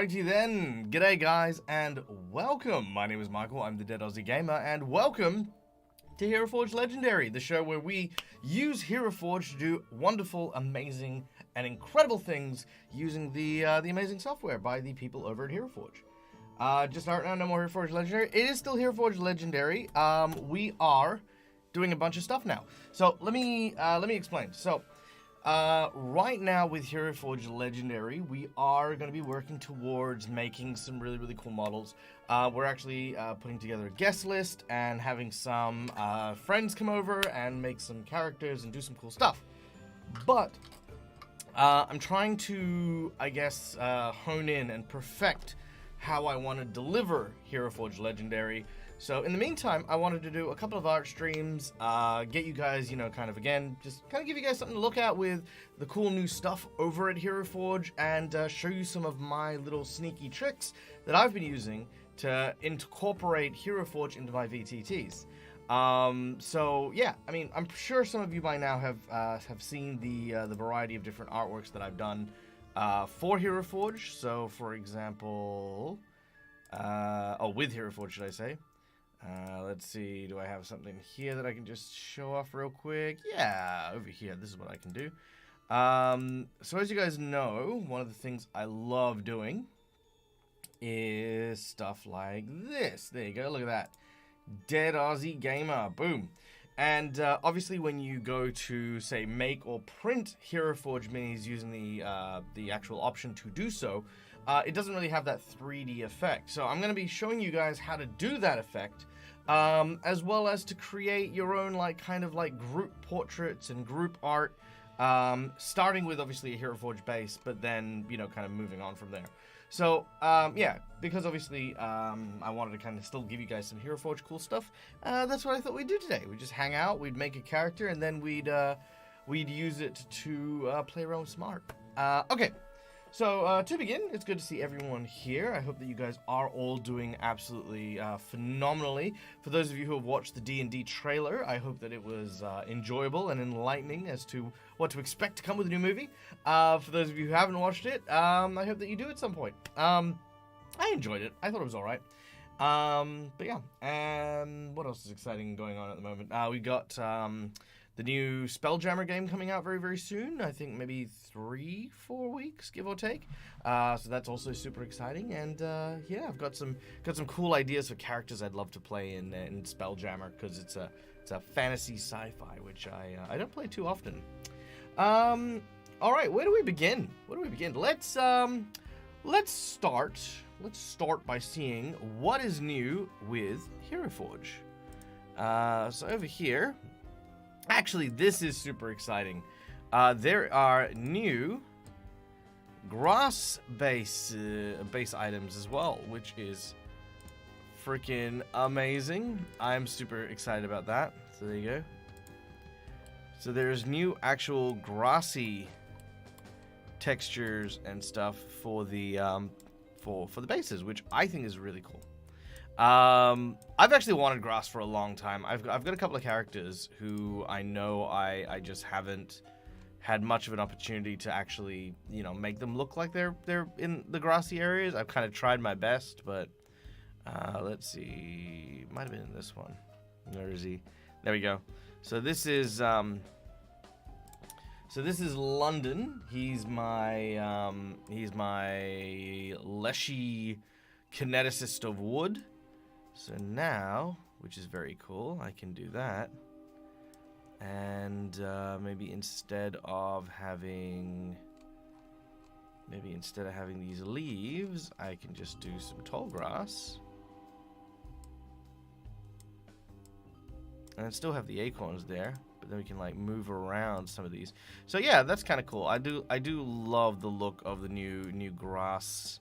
Alrighty then, g'day guys, and welcome. My name is Michael, I'm the Dead Aussie Gamer, and welcome to Heroforge Legendary, the show where we use Heroforge to do wonderful, amazing, and incredible things using the amazing software by the people over at Heroforge. Just right now, no more Heroforge Legendary. It is still Heroforge Legendary. We are doing a bunch of stuff now. So let me explain. So. Right now with Heroforge Legendary, we are going to be working towards making some really cool models. We're actually putting together a guest list and having some friends come over and make some characters and do some cool stuff. But I'm trying to, I guess, hone in and perfect how I want to deliver Heroforge Legendary. So in the meantime, I wanted to do a couple of art streams, get you guys, just kind of give you guys something to look at with the cool new stuff over at Heroforge, and show you some of my little sneaky tricks that I've been using to incorporate Heroforge into my VTTs. So yeah, I mean, I'm sure some of you by now have seen the variety of different artworks that I've done for Heroforge. So for example, with Heroforge, should I say? Let's see, do I have something here that I can just show off real quick? Yeah, over here, this is what I can do. So as you guys know, one of the things I love doing is stuff like this. There you go, look at that. Dead Aussie Gamer, boom. And obviously when you go to, say, make or print Heroforge minis using the actual option to do so, it doesn't really have that 3D effect. So I'm going to be showing you guys how to do that effect, as well as to create your own kind of group portraits and group art, starting with obviously a Heroforge base, but then, kind of moving on from there. So, yeah, because obviously I wanted to kind of still give you guys some Heroforge cool stuff, that's what I thought we'd do today. We'd just hang out, we'd make a character, and then we'd use it to play around with Smart. Okay. So, to begin, it's good to see everyone here. I hope that you guys are all doing absolutely phenomenally. For those of you who have watched the D&D trailer, I hope that it was enjoyable and enlightening as to what to expect to come with a new movie. For those of you who haven't watched it, I hope that you do at some point. I enjoyed it. I thought it was alright. But yeah, and what else is exciting going on at the moment? We got the new Spelljammer game coming out very soon. I think maybe 3-4 weeks, give or take. So that's also super exciting. And yeah, I've got some cool ideas for characters I'd love to play in Spelljammer, because it's a fantasy sci-fi, which I don't play too often. All right, where do we begin? Let's start by seeing what is new with Heroforge. So over here. Actually, this is super exciting. There are new grass base items as well, which is freaking amazing. I'm super excited about that. So there you go. So there's new actual grassy textures and stuff for the for the bases, which I think is really cool. I've actually wanted grass for a long time. I've got a couple of characters who I know I just haven't had much of an opportunity to actually, make them look like they're in the grassy areas. I've kind of tried my best, but let's see, might have been in this one. Where is he? There we go. So this is London. He's my leshy kineticist of wood. So now, which is very cool, I can do that. And maybe instead of having these leaves, I can just do some tall grass. And I still have the acorns there, but then we can move around some of these. So yeah, that's kind of cool. I do love the look of the new grass.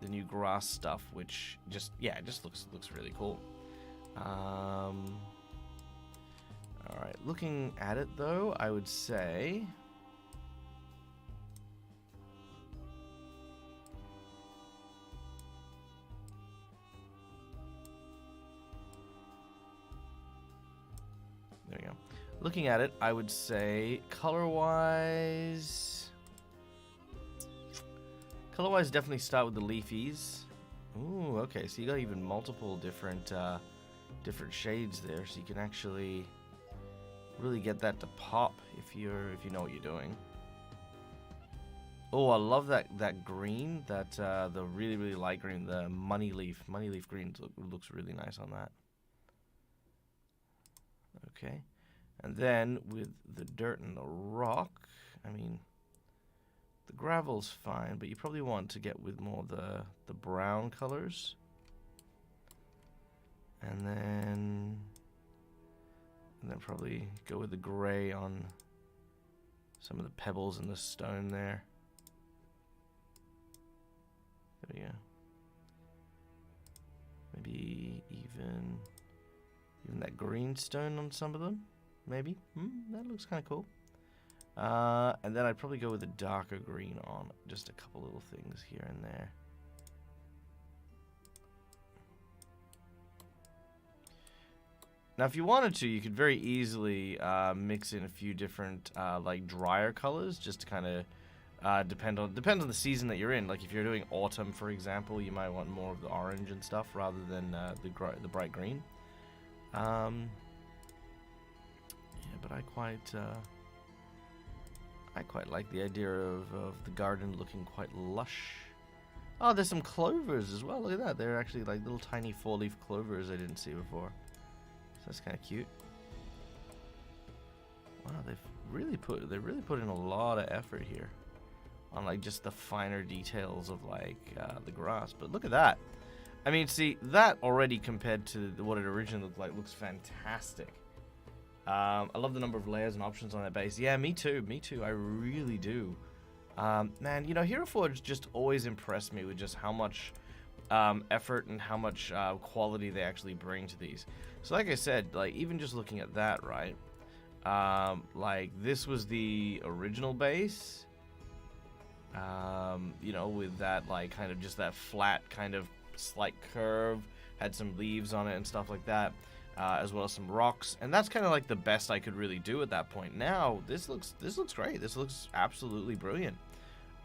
The new grass stuff, which just looks really cool. All right, looking at it though, I would say there we go. Looking at it, I would say color-wise, Color-wise, definitely start with the leafies. Ooh, okay, so you got even multiple different different shades there, so you can actually really get that to pop if you know what you're doing. Oh, I love that green, the really light green, the money leaf green looks really nice on that. Okay, and then with the dirt and the rock, I mean, the gravel's fine, but you probably want to get with more of the brown colors, and then probably go with the gray on some of the pebbles in the stone there. There we go. Maybe even that green stone on some of them. Maybe. That looks kind of cool. And then I'd probably go with a darker green on just a couple little things here and there. Now, if you wanted to, you could very easily mix in a few different like drier colors, just to kind of depends on the season that you're in. Like if you're doing autumn, for example, you might want more of the orange and stuff rather than the bright green. Yeah, but I quite like the idea of the garden looking quite lush. Oh, there's some clovers as well. Look at that. They're actually like little tiny 4-leaf clovers I didn't see before. So that's kind of cute. Wow, they really put in a lot of effort here on like just the finer details of like the grass. But look at that. I mean, see, that already compared to what it originally looked like looks fantastic. I love the number of layers and options on that base. Yeah, me too. I really do. Man, you know, Heroforge just always impressed me with just how much effort and how much quality they actually bring to these. So like I said, like even just looking at that, right? Like this was the original base. You know, with that like kind of just that flat kind of slight curve, had some leaves on it and stuff like that. As well as some rocks, and that's kind of like the best I could really do at that point. Now this looks great. This looks absolutely brilliant.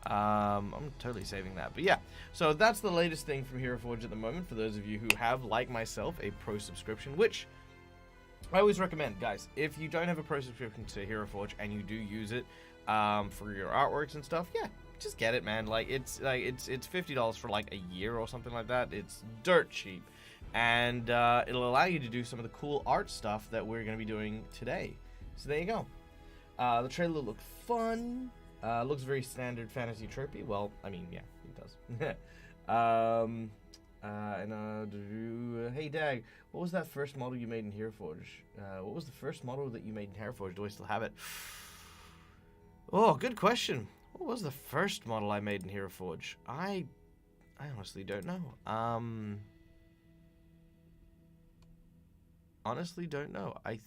I'm totally saving that, but yeah. So that's the latest thing from Heroforge at the moment. For those of you who have, like myself, a pro subscription, which I always recommend, guys. If you don't have a pro subscription to Heroforge and you do use it for your artworks and stuff, yeah, just get it, man. Like it's $50 for like a year or something like that. It's dirt cheap. And it'll allow you to do some of the cool art stuff that we're going to be doing today. So there you go. The trailer looked fun. Looks very standard fantasy tropey. Well, I mean, yeah, it does. Hey, Dag, what was that first model you made in Heroforge? What was the first model that you made in Heroforge? Do I still have it? Oh, good question. What was the first model I made in Heroforge? I honestly don't know. Honestly don't know. I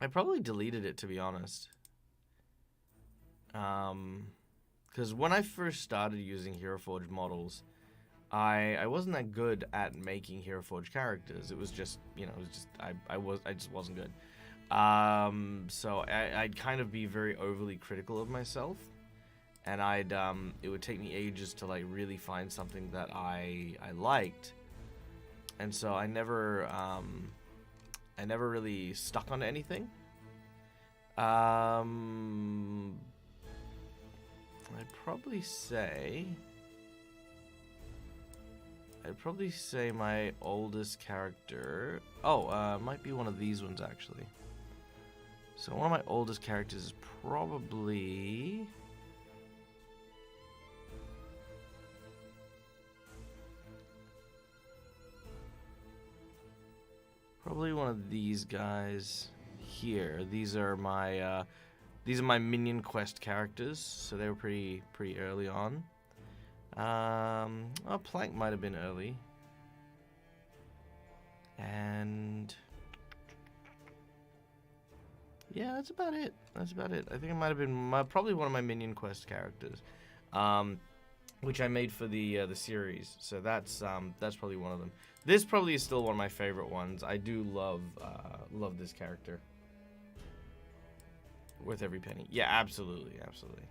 probably deleted it, to be honest. Because when I first started using Heroforge models, I wasn't that good at making Heroforge characters. It was just, you know, I just wasn't good. So I'd kind of be very overly critical of myself. And it would take me ages to like really find something that I liked, and so I never really stuck on anything. I'd probably say my oldest character. Might be one of these ones actually. So one of my oldest characters is probably. Probably one of these guys here. These are my minion quest characters, so they were pretty early on. Plank might have been early, and yeah, that's about it. I think it might have been probably one of my minion quest characters, which I made for the series. So that's probably one of them. This probably is still one of my favorite ones. I do love this character. Worth every penny. Yeah, absolutely, absolutely.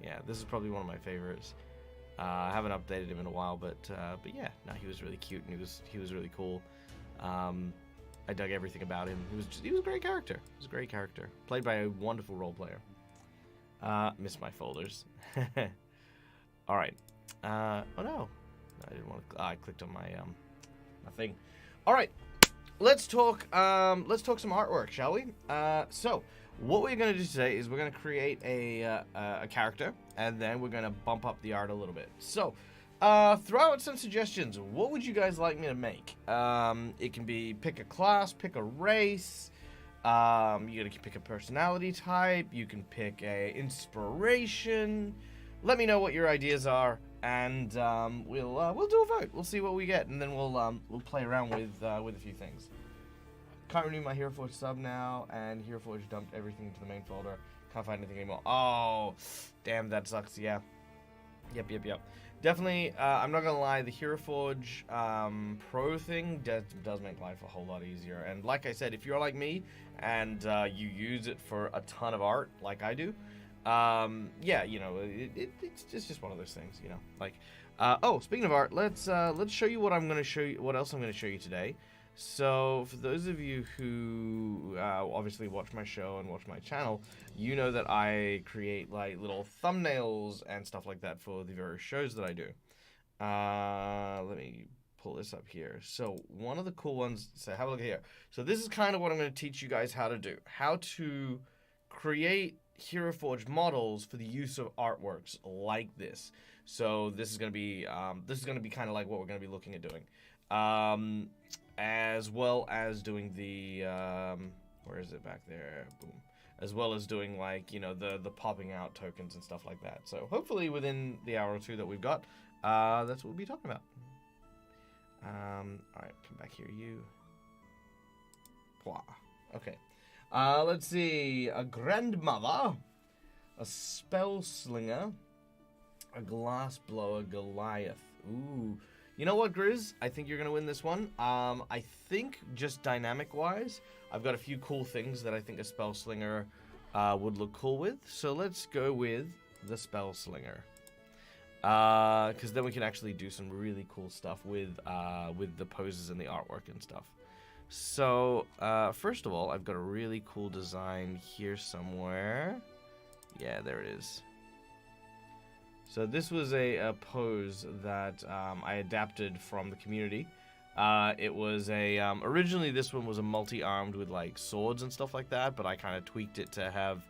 Yeah, this is probably one of my favorites. I haven't updated him in a while, but yeah, no, he was really cute and he was really cool. I dug everything about him. He was a great character. He was a great character, played by a wonderful role player. Missed my folders. All right. Oh no, I didn't want to. I clicked on my my thing. All right, let's talk some artwork, shall we? So what we're gonna do today is we're gonna create a character, and then we're gonna bump up the art a little bit. So throw out some suggestions. What would you guys like me to make? It can be pick a class, pick a race. You can pick a personality type. You can pick a inspiration. Let me know what your ideas are, and we'll do a vote. We'll see what we get, and then we'll play around with a few things. Can't renew my Heroforge sub now, and Heroforge dumped everything into the main folder. Can't find anything anymore. Oh, damn, that sucks. Yeah. Yep. Definitely, I'm not gonna lie, the Heroforge Pro thing does make life a whole lot easier. And like I said, if you're like me and you use it for a ton of art, like I do, yeah, you know, it's just one of those things, you know. Like, oh, speaking of art, let's show you what I'm gonna show you. What else I'm gonna show you today. So, for those of you who obviously watch my show and watch my channel, you know that I create like little thumbnails and stuff like that for the various shows that I do. Let me pull this up here. So, one of the cool ones, so have a look here. So, this is kind of what I'm going to teach you guys how to do. How to create Heroforge models for the use of artworks like this. So, this is going to be kind of like what we're going to be looking at doing. As well as doing the where is it back there? Boom. As well as doing, like, you know, the popping out tokens and stuff like that. So hopefully within the hour or two that we've got, that's what we'll be talking about. All right, come back here, you. Pwah. Okay. Let's see. A grandmother, a spell slinger, a glass blower, Goliath. Ooh. You know what, Grizz? I think you're going to win this one. I think just dynamic-wise, I've got a few cool things that I think a Spell Slinger would look cool with. So let's go with the Spell Slinger. Because then we can actually do some really cool stuff with the poses and the artwork and stuff. So, first of all, I've got a really cool design here somewhere. Yeah, there it is. So this was a pose that I adapted from the community. It was a originally this one was a multi-armed with like swords and stuff like that, but I kind of tweaked it to have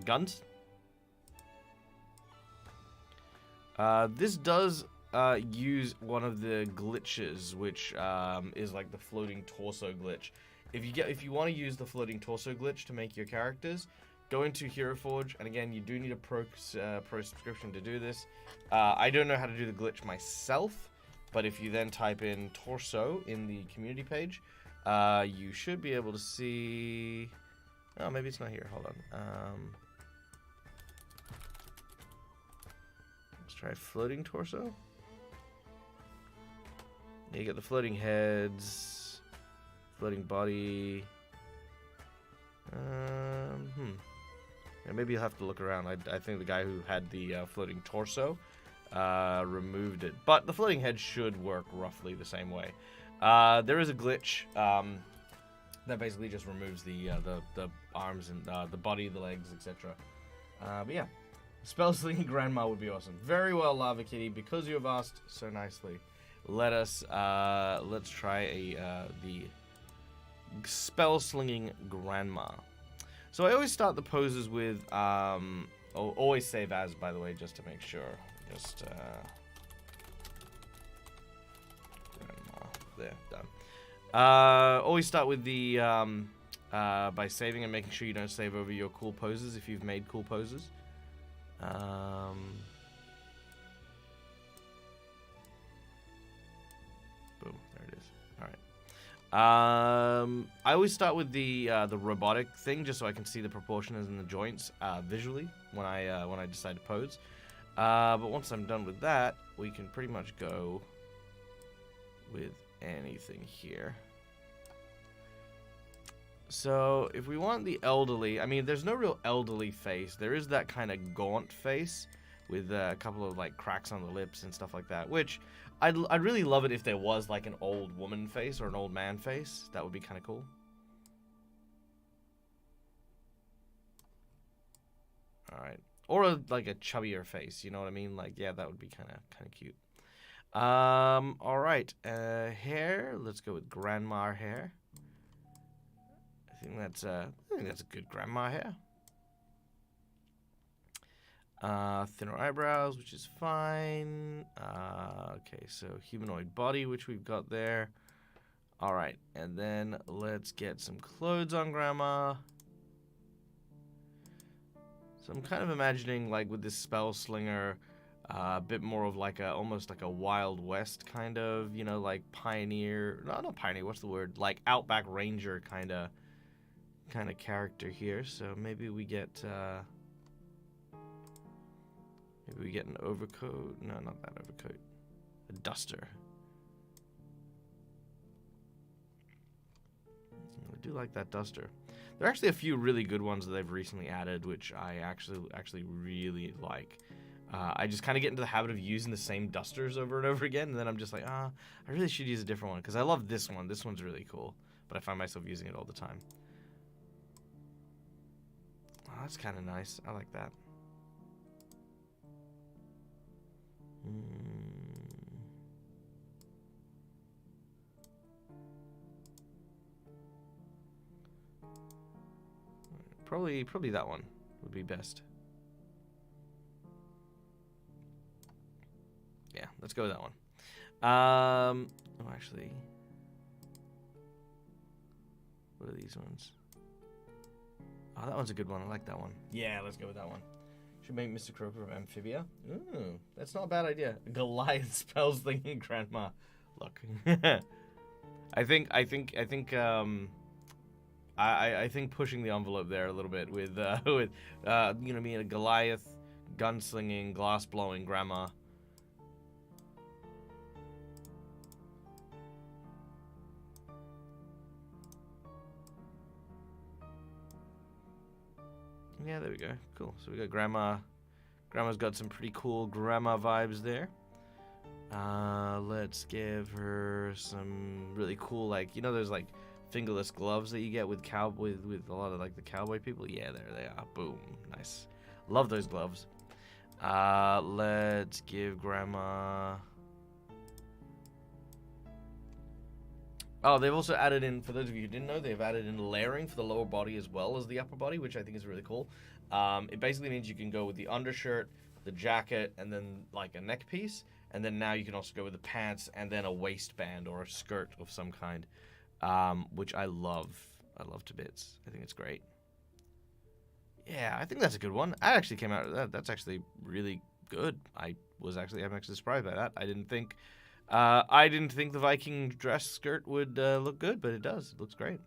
guns. This does use one of the glitches, which is like the floating torso glitch. If you want to use the floating torso glitch to make your characters, go into Heroforge, and again, you do need a pro subscription to do this. I don't know how to do the glitch myself, but if you then type in torso in the community page, you should be able to see... Oh, maybe it's not here. Hold on. Let's try floating torso. You get the floating heads, floating body. Yeah, maybe you'll have to look around. I think the guy who had the floating torso removed it. But the floating head should work roughly the same way. There is a glitch that basically just removes the arms and the body, the legs, etc. But yeah, Spell Slinging Grandma would be awesome. Very well, Lava Kitty. Because you have asked so nicely, let's try the Spell Slinging Grandma. So I always start the poses with, always save as, by the way, just to make sure. Just, Grandma, there, done. Always start with the, by saving and making sure you don't save over your cool poses if you've made cool poses. Boom, there it is. All right. I always start with the robotic thing just so I can see the proportions in the joints visually when I decide to pose. But once I'm done with that, we can pretty much go with anything here. So, if we want the elderly, I mean, there's no real elderly face. There is that kind of gaunt face with a couple of, like, cracks on the lips and stuff like that, which I'd really love it if there was, like, an old woman face or an old man face. That would be kind of cool. Alright. Or, like, a chubbier face, you know what I mean? Like, yeah, that would be kind of cute. Alright. Hair. Let's go with grandma hair. I think that's a good grandma hair. Thinner eyebrows, which is fine. Okay, so humanoid body, which we've got there. Alright, and then let's get some clothes on grandma. So I'm kind of imagining, like, with this spell slinger, a bit more of like almost like a Wild West kind of, you know, like pioneer, no, not pioneer, what's the word? Like Outback Ranger kind of character here. So maybe we get an overcoat. No, not that overcoat. A duster. I do like that duster. There are actually a few really good ones that they've recently added, which I actually really like. I just kind of get into the habit of using the same dusters over and over again, and then I'm just like, I really should use a different one, because I love this one. This one's really cool, but I find myself using it all the time. Oh, that's kind of nice. I like that. Probably that one would be best. Yeah, let's go with that one. Oh, actually, what are these ones? Oh, that one's a good one. I like that one. Yeah, let's go with that one. Should make Mr. Croker of Amphibia. Ooh, that's not a bad idea. Goliath spells thinking grandma. Look, I think pushing the envelope there a little bit with you know, me and a Goliath gunslinging, glass blowing grandma. Yeah, there we go. Cool. So we got grandma. Grandma's got some pretty cool grandma vibes there. Let's give her some really cool, like, you know, there's like fingerless gloves that you get with with a lot of like the cowboy people. Yeah, there they are. Boom. Nice. Love those gloves. Let's give grandma. Oh, they've also added in, for those of you who didn't know, they've added in layering for the lower body as well as the upper body, which I think is really cool. It basically means you can go with the undershirt, the jacket, and then like a neck piece. And then now you can also go with the pants and then a waistband or a skirt of some kind, which I love. I love to bits. I think it's great. Yeah, I think that's a good one. I actually came out of that. That's actually really good. I'm actually surprised by that. I didn't think the Viking dress skirt would look good, but it does. It looks great.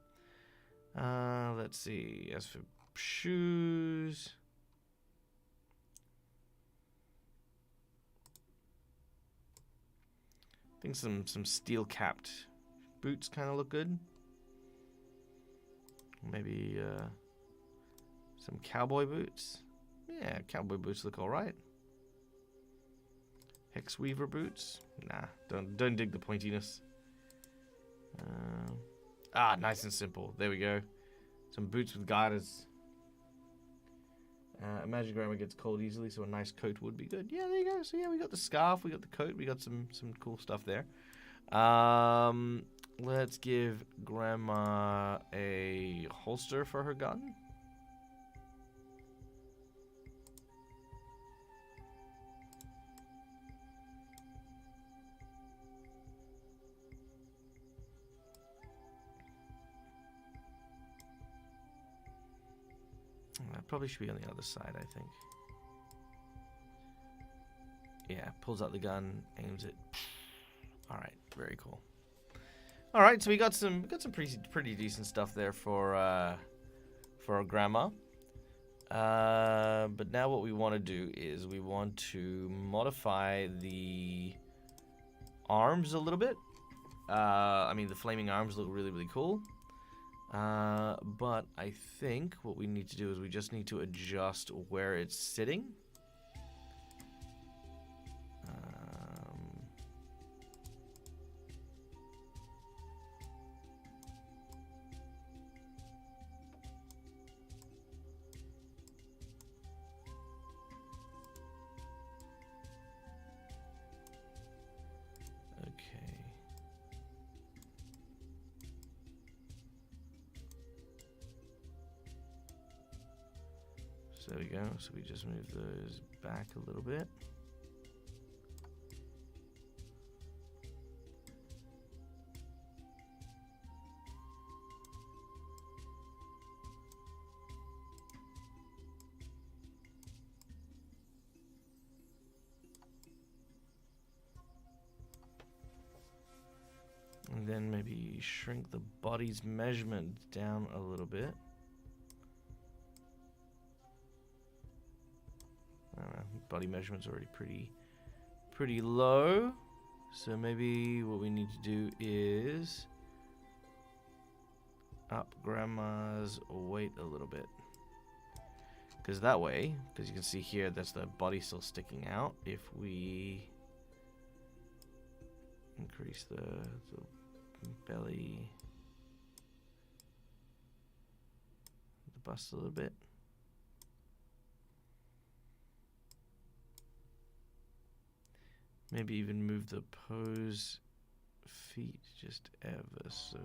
Let's see. As for shoes, I think some steel-capped boots kind of look good. Maybe some cowboy boots. Yeah, cowboy boots look all right. Hex weaver boots. Nah, don't dig the pointiness. Nice and simple. There we go. Some boots with garters. Imagine grandma gets cold easily, so a nice coat would be good. Yeah, there you go. So yeah, we got the scarf, we got the coat, we got some cool stuff there. Let's give grandma a holster for her gun. That probably should be on the other side, I think. Yeah, pulls out the gun, aims it. All right, very cool. All right, so we got some pretty decent stuff there for our grandma. But now what we want to do is we want to modify the arms a little bit. I mean, the flaming arms look really, really cool. But I think what we need to do is we just need to adjust where it's sitting. So there we go. So we just move those back a little bit. And then maybe shrink the body's measurement down a little bit. I don't know, body measurement's already pretty low. So maybe what we need to do is up grandma's weight a little bit. Because that way, because you can see here, that's the body still sticking out. If we increase the belly, the bust a little bit. Maybe even move the pose feet just ever so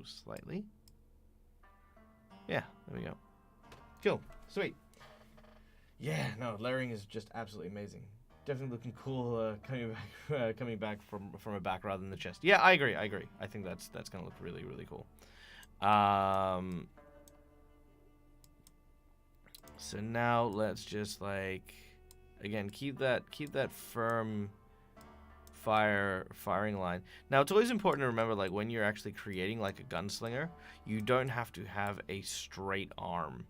slightly. Yeah, there we go. Cool, sweet. Yeah, no, layering is just absolutely amazing. Definitely looking cool coming back from a back rather than the chest. Yeah, I agree. I think that's gonna look really cool. So now let's just like again keep that firm firing line. Now it's always important to remember, like when you're actually creating like a gunslinger, you don't have to have a straight arm.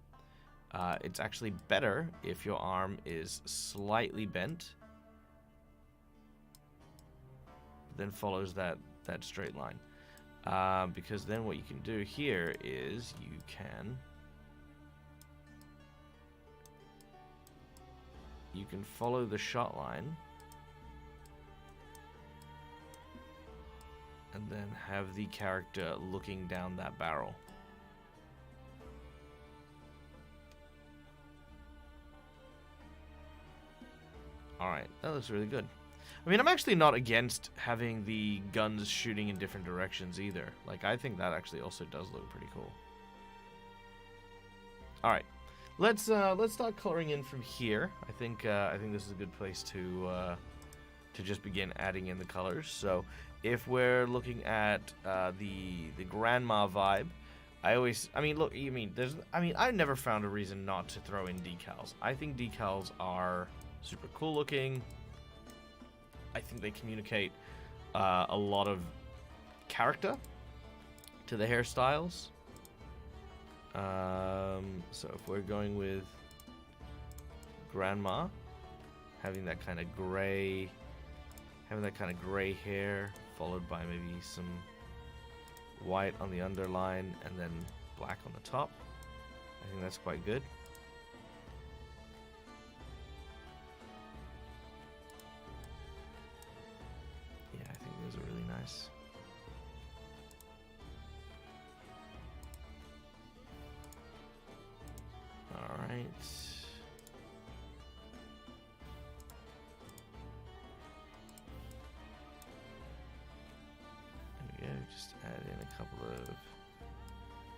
It's actually better if your arm is slightly bent, then follows that straight line, because then what you can do here is you can follow the shot line and then have the character looking down that barrel. Alright, that looks really good. I mean, I'm actually not against having the guns shooting in different directions either. Like, I think that actually also does look pretty cool. Alright, let's start coloring in from here. I think this is a good place to just begin adding in the colors. So, if we're looking at the grandma vibe, I've never found a reason not to throw in decals. I think decals are super cool looking. I think they communicate a lot of character to the hairstyles. So if we're going with grandma, having that kind of gray hair, followed by maybe some white on the underline and then black on the top, I think that's quite good. Those are really nice. All right. There we go. Just add in a couple of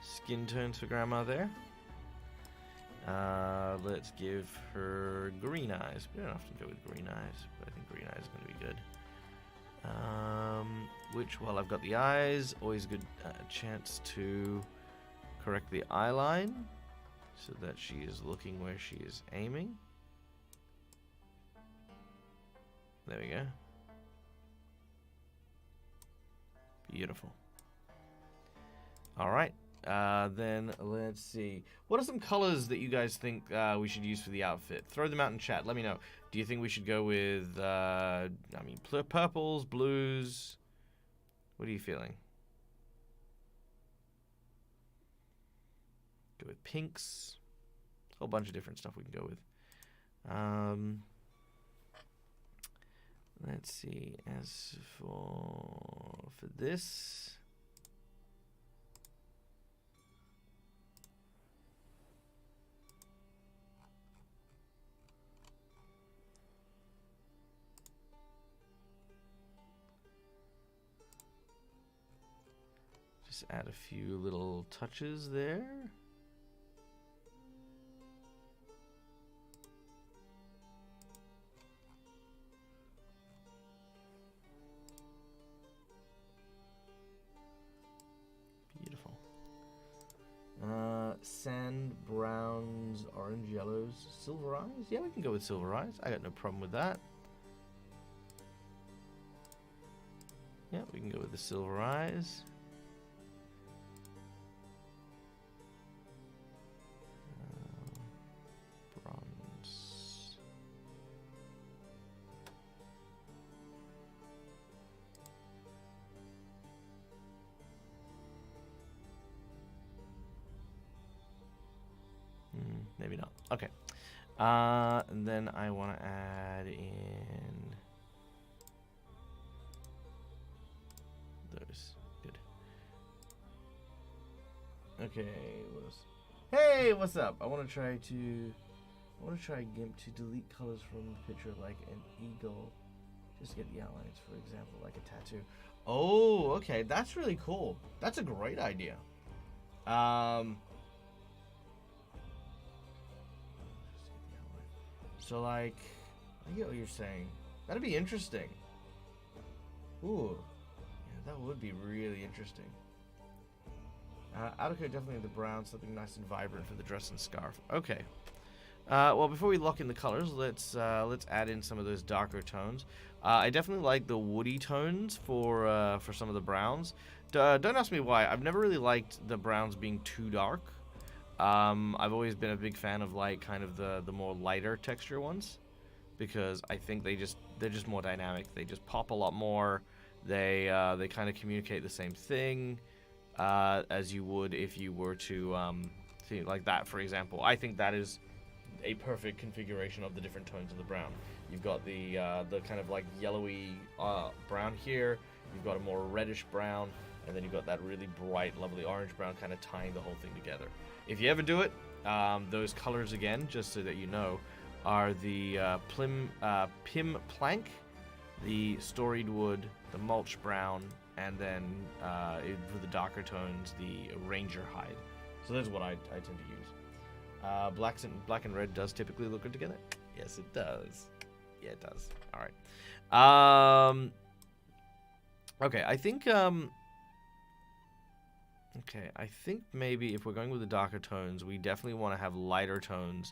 skin tones for grandma there. Let's give her green eyes. We don't often go with green eyes, but I think green eyes is going to be good. Which, while I've got the eyes, always a good chance to correct the eye line so that she is looking where she is aiming. There we go. Beautiful. All right. Then let's see. What are some colors that you guys think we should use for the outfit? Throw them out in chat. Let me know. Do you think we should go with, purples, blues? What are you feeling? go with pinks. A whole bunch of different stuff we can go with. Let's see. As for this, just add a few little touches there. Sand, browns, orange, yellows, silver eyes. Yeah, we can go with silver eyes. I got no problem with that. Yeah, we can go with the silver eyes. Bronze. Maybe not. Okay. And then I want to add in those. Good. Okay. What else? Hey, what's up? I want to try GIMP to delete colors from the picture like an eagle. Just get the outlines, for example, like a tattoo. Oh, okay. That's really cool. That's a great idea. So, like, I get what you're saying. That'd be interesting. Ooh. Yeah, that would be really interesting. Outercoat definitely the brown, something nice and vibrant for the dress and scarf. Okay. Well, before we lock in the colors, let's add in some of those darker tones. I definitely like the woody tones for some of the browns. Don't ask me why. I've never really liked the browns being too dark. I've always been a big fan of like kind of the more lighter texture ones, because I think they're just more dynamic. They just pop a lot more. They kind of communicate the same thing as you would if you were to see like that, for example. I think that is a perfect configuration of the different tones of the brown. You've got the kind of like yellowy brown here. You've got a more reddish brown, and then you've got that really bright, lovely orange brown kind of tying the whole thing together. If you ever do it, those colors again, just so that you know, are the Pim Plank, the Storied Wood, the Mulch Brown, and then for the darker tones, the Ranger Hide. So that's what I tend to use. Black and red does typically look good together. Yes, it does. Yeah, it does. All right. Okay, I think. Okay, I think maybe if we're going with the darker tones, we definitely want to have lighter tones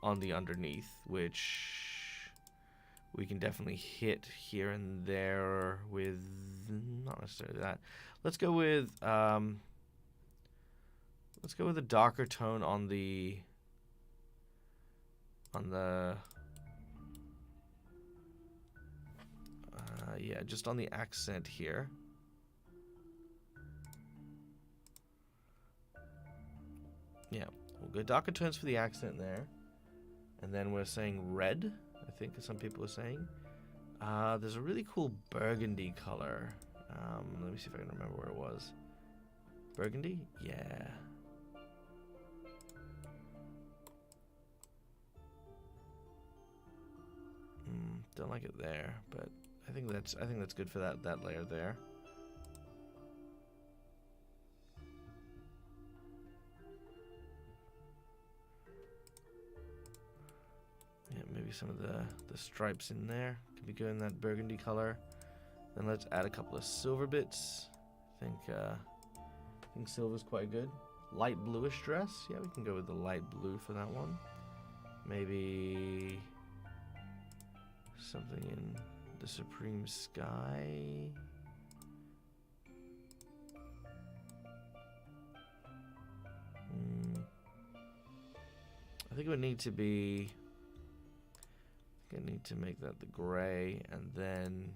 on the underneath, which we can definitely hit here and there with not necessarily that. Let's go with a darker tone on the yeah, just on the accent here. Yeah, we'll go darker tones for the accent there. And then we're saying red, I think some people are saying. There's a really cool burgundy color. Let me see if I can remember where it was. Burgundy? Yeah. Don't like it there, but I think that's good for that layer there. Yeah, maybe some of the stripes in there could be good in that burgundy color. Then let's add a couple of silver bits. I think silver's quite good. Light bluish dress. Yeah, we can go with the light blue for that one. Maybe something in the Supreme Sky. I think it would need to be. I need to make that the gray, and then.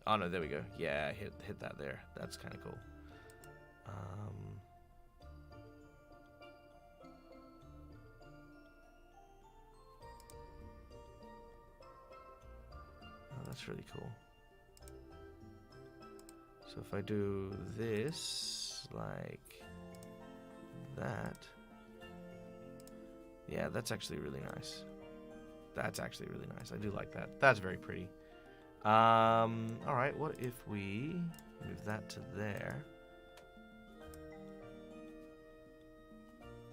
Oh no, there we go. Yeah, hit that there. That's kind of cool. that's really cool. So if I do this like that, yeah, that's actually really nice. That's actually really nice. I do like that. That's very pretty. All right, what if we move that to there?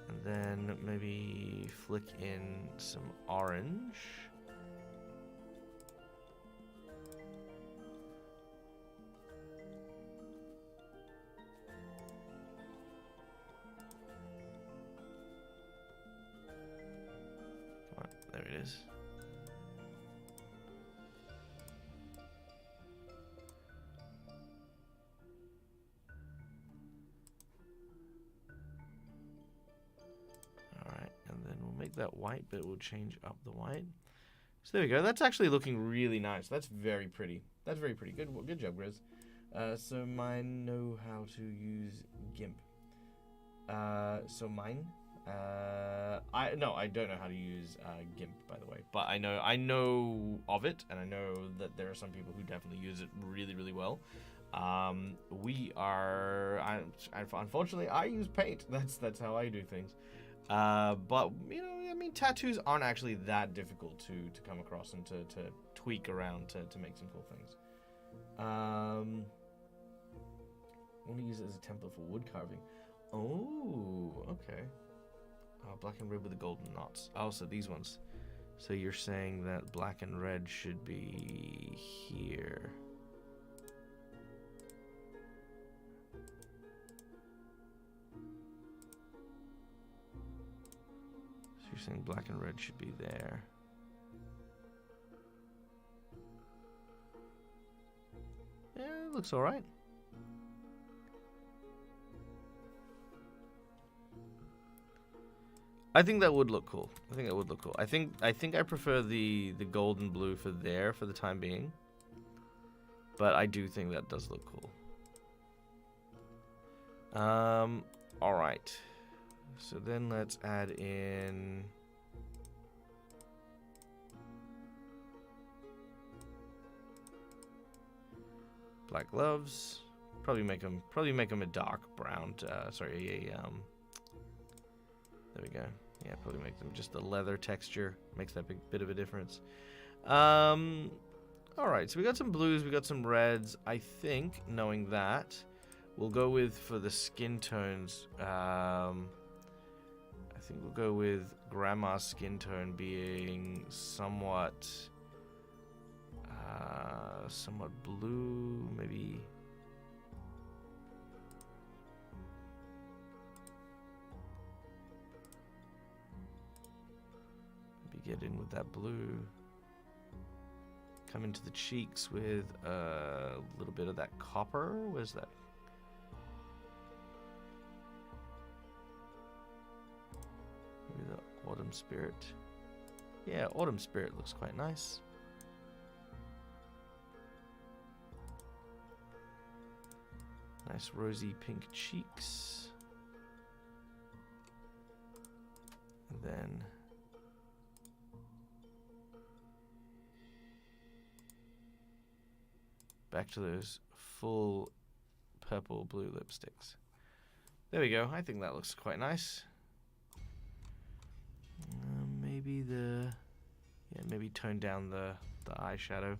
And then maybe flick in some orange. Come on, there it is. Make that white, but it will change up the white. So there we go. That's actually looking really nice. That's very pretty. That's very pretty. Good job, Grizz. So mine know how to use GIMP. So mine. I don't know how to use GIMP, by the way, but I know of it, and I know that there are some people who definitely use it really, really well. Unfortunately, I use Paint. That's how I do things. But you know, I mean, tattoos aren't actually that difficult to come across and to tweak around to make some cool things. I want to use it as a template for wood carving. Oh, okay. Black and red with the golden knots. Oh, so these ones. So you're saying that black and red should be here. You're saying black and red should be there. Yeah, it looks alright. I think that would look cool. I think I prefer the gold and blue for there for the time being. But I do think that does look cool. Alright. So then let's add in black gloves. Probably make them a dark brown. There we go. Yeah, probably make them just the leather texture. Makes that bit of a difference. All right. So we got some blues. We got some reds. I think, knowing that, we'll go with for the skin tones. I think we'll go with Grandma's skin tone being somewhat blue, maybe. Maybe get in with that blue. Come into the cheeks with a little bit of that copper. Where's that? Maybe the Autumn Spirit. Yeah, Autumn Spirit looks quite nice. Nice rosy pink cheeks. And then back to those full purple blue lipsticks. There we go. I think that looks quite nice. Maybe tone down the eyeshadow.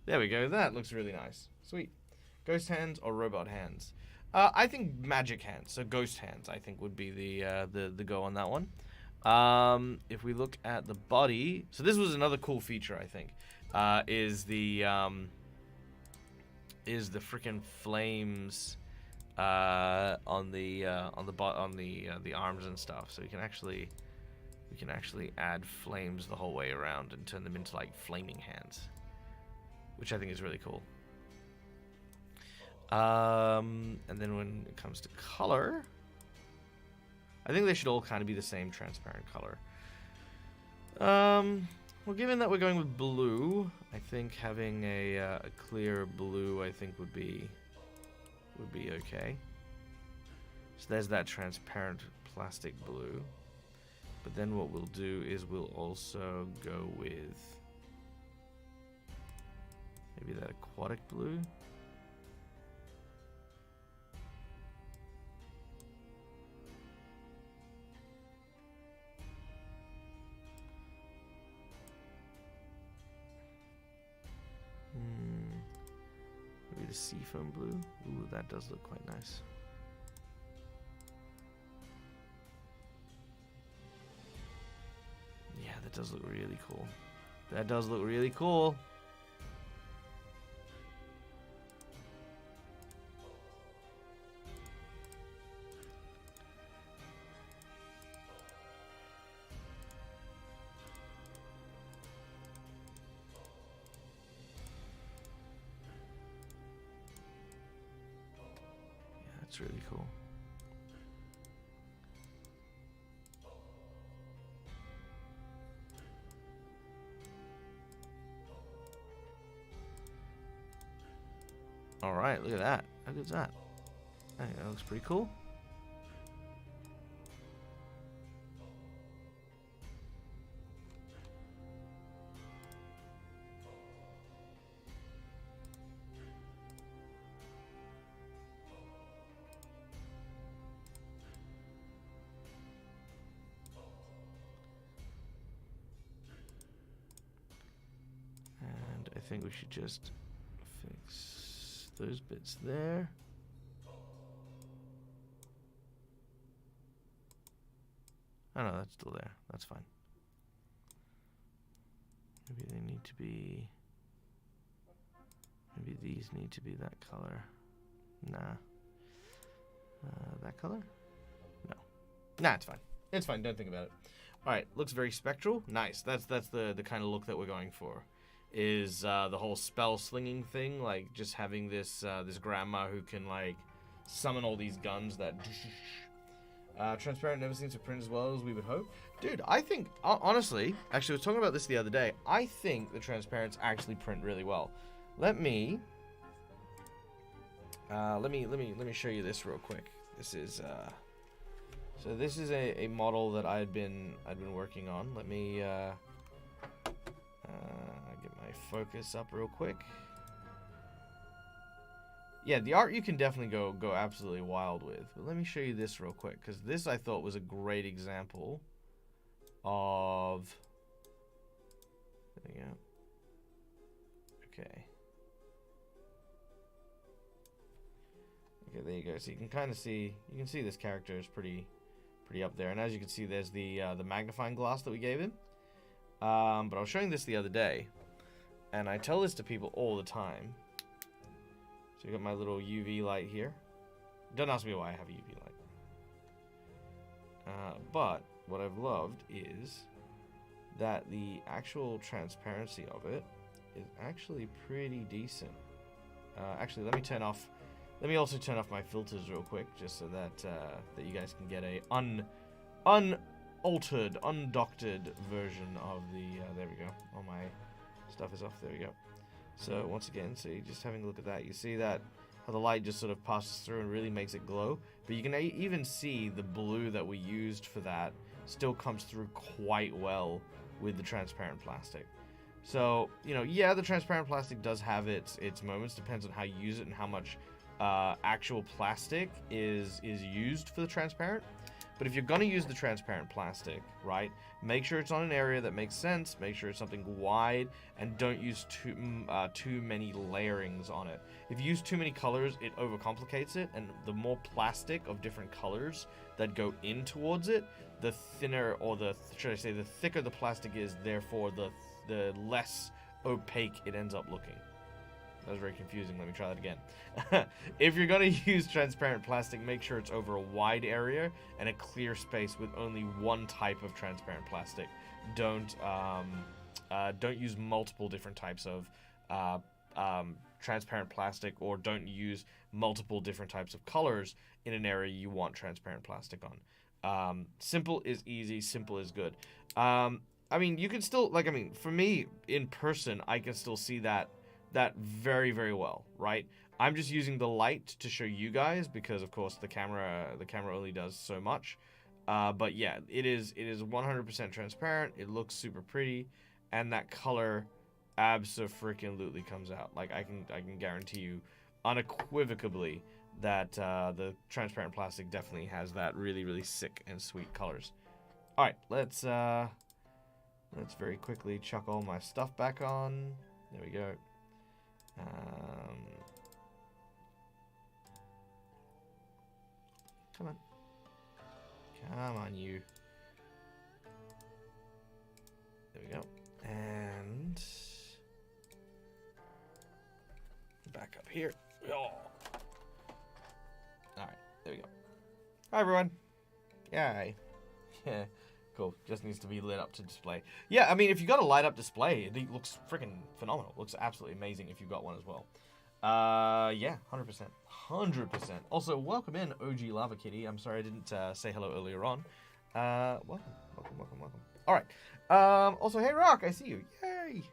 There we go. That looks really nice. Sweet. Ghost hands or robot hands? I think magic hands. So ghost hands, I think, would be the go on that one. If we look at the body, so this was another cool feature, I think, is the freaking flames on the arms and stuff. So we can actually add flames the whole way around and turn them into like flaming hands, which I think is really cool. And then when it comes to color, I think they should all kind of be the same transparent color. Well, given that we're going with blue, I think having a clear blue, I think would be okay. So there's that transparent plastic blue. But then what we'll do is we'll also go with Maybe that aquatic blue. Maybe the seafoam blue. Ooh, that does look quite nice. Yeah, that does look really cool. That does look really cool. That's really cool. All right, look at that. How good's that? I think that looks pretty cool. And I think we should just fix those bits there. Oh no, that's still there. That's fine. Maybe they need to be... Maybe these need to be that color. Nah. That color? No. Nah, it's fine. It's fine. Don't think about it. All right. Looks very spectral. Nice. That's the kind of look that we're going for. Is the whole spell slinging thing, like just having this this grandma who can like summon all these guns that transparent never seems to print as well as we would hope. Dude, I think honestly, actually I was talking about this the other day. I think the transparents actually print really well. Let me show you this real quick. This is so this is a model that I'd been working on. Let me get my focus up real quick. Yeah, the art you can definitely go absolutely wild with. But let me show you this real quick, because this I thought was a great example of... There you go. Okay. Okay, there you go. So you can kind of see, you can see this character is pretty up there. And as you can see, there's the magnifying glass that we gave him. But I was showing this the other day, and I tell this to people all the time. So you got my little UV light here. Don't ask me why I have a UV light. But what I've loved is that the actual transparency of it is actually pretty decent. Actually, let me also turn off my filters real quick, just so that that you guys can get a unaltered, undoctored version of the. There we go. All my stuff is off. There we go. So once again, so you're just having a look at that. You see that how the light just sort of passes through and really makes it glow. But you can even see the blue that we used for that still comes through quite well with the transparent plastic. So, you know, yeah, the transparent plastic does have its moments. Depends on how you use it and how much actual plastic is used for the transparent. But if you're going to use the transparent plastic, right, make sure it's on an area that makes sense, make sure it's something wide, and don't use too many layerings on it. If you use too many colors, it overcomplicates it, and the more plastic of different colors that go in towards it, the thinner, or should I say, the thicker the plastic is, therefore the less opaque it ends up looking. That was very confusing. Let me try that again. If you're going to use transparent plastic, make sure it's over a wide area and a clear space with only one type of transparent plastic. Don't use multiple different types of transparent plastic, or don't use multiple different types of colors in an area you want transparent plastic on. Simple is easy. Simple is good. I mean, you can still, like, I mean, for me, in person, I can still see that very, very well, right? I'm just using the light to show you guys because, of course, the camera only does so much. But yeah, it is 100% transparent. It looks super pretty, and that color abso-freaking-lutely comes out. Like, I can guarantee you unequivocally that the transparent plastic definitely has that really, really sick and sweet colors. All right, let's very quickly chuck all my stuff back on. There we go. Come on. Come on, you. There we go. And back up here. Oh. Alright, there we go. Hi, everyone. Yay. Yeah, cool. Just needs to be lit up to display. Yeah, I mean, if you got a light up display, it looks freaking phenomenal. It looks absolutely amazing if you've got one as well. Yeah, 100%. 100%. Also, welcome in, OG Lava Kitty. I'm sorry I didn't say hello earlier on. Welcome. Alright. Also, hey, Rock, I see you. Yay!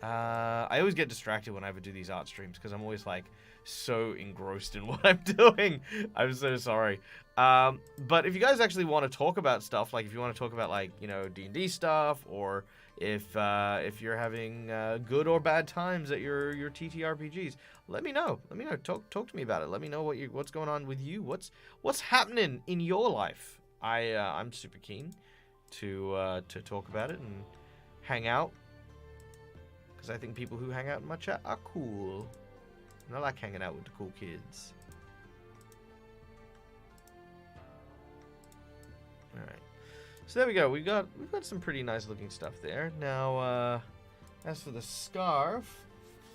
I always get distracted when I would do these art streams because I'm always, like, so engrossed in what I'm doing. I'm so sorry. But if you guys actually want to talk about stuff, like if you want to talk about, like, you know, D&D stuff, or if you're having good or bad times at your TTRPGs, let me know. Let me know. Talk to me about it. Let me know what's going on with you. What's happening in your life. I'm super keen to talk about it and hang out, because I think people who hang out in my chat are cool. And I like hanging out with the cool kids. Alright. So there we go. We've got some pretty nice looking stuff there. Now, as for the scarf,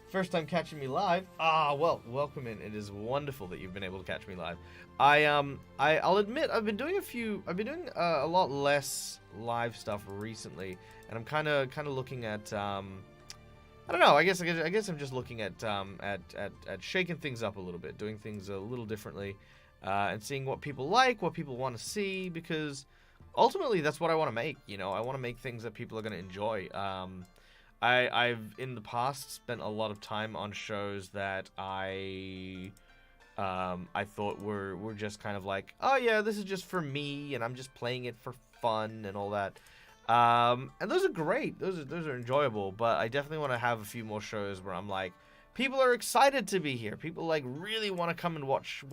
first time catching me live. Well, welcome in. It is wonderful that you've been able to catch me live. I'll admit I've been doing a lot less live stuff recently, and I'm kind of looking at I don't know. I guess I'm just looking at shaking things up a little bit, doing things a little differently, and seeing what people like, what people want to see, because ultimately that's what I want to make. You know, I want to make things that people are going to enjoy. I've in the past spent a lot of time on shows that I thought were just kind of like, oh yeah, this is just for me, and I'm just playing it for fun and all that. And those are great. Those are enjoyable. But I definitely want to have a few more shows where I'm like, people are excited to be here. People like really want to come and watch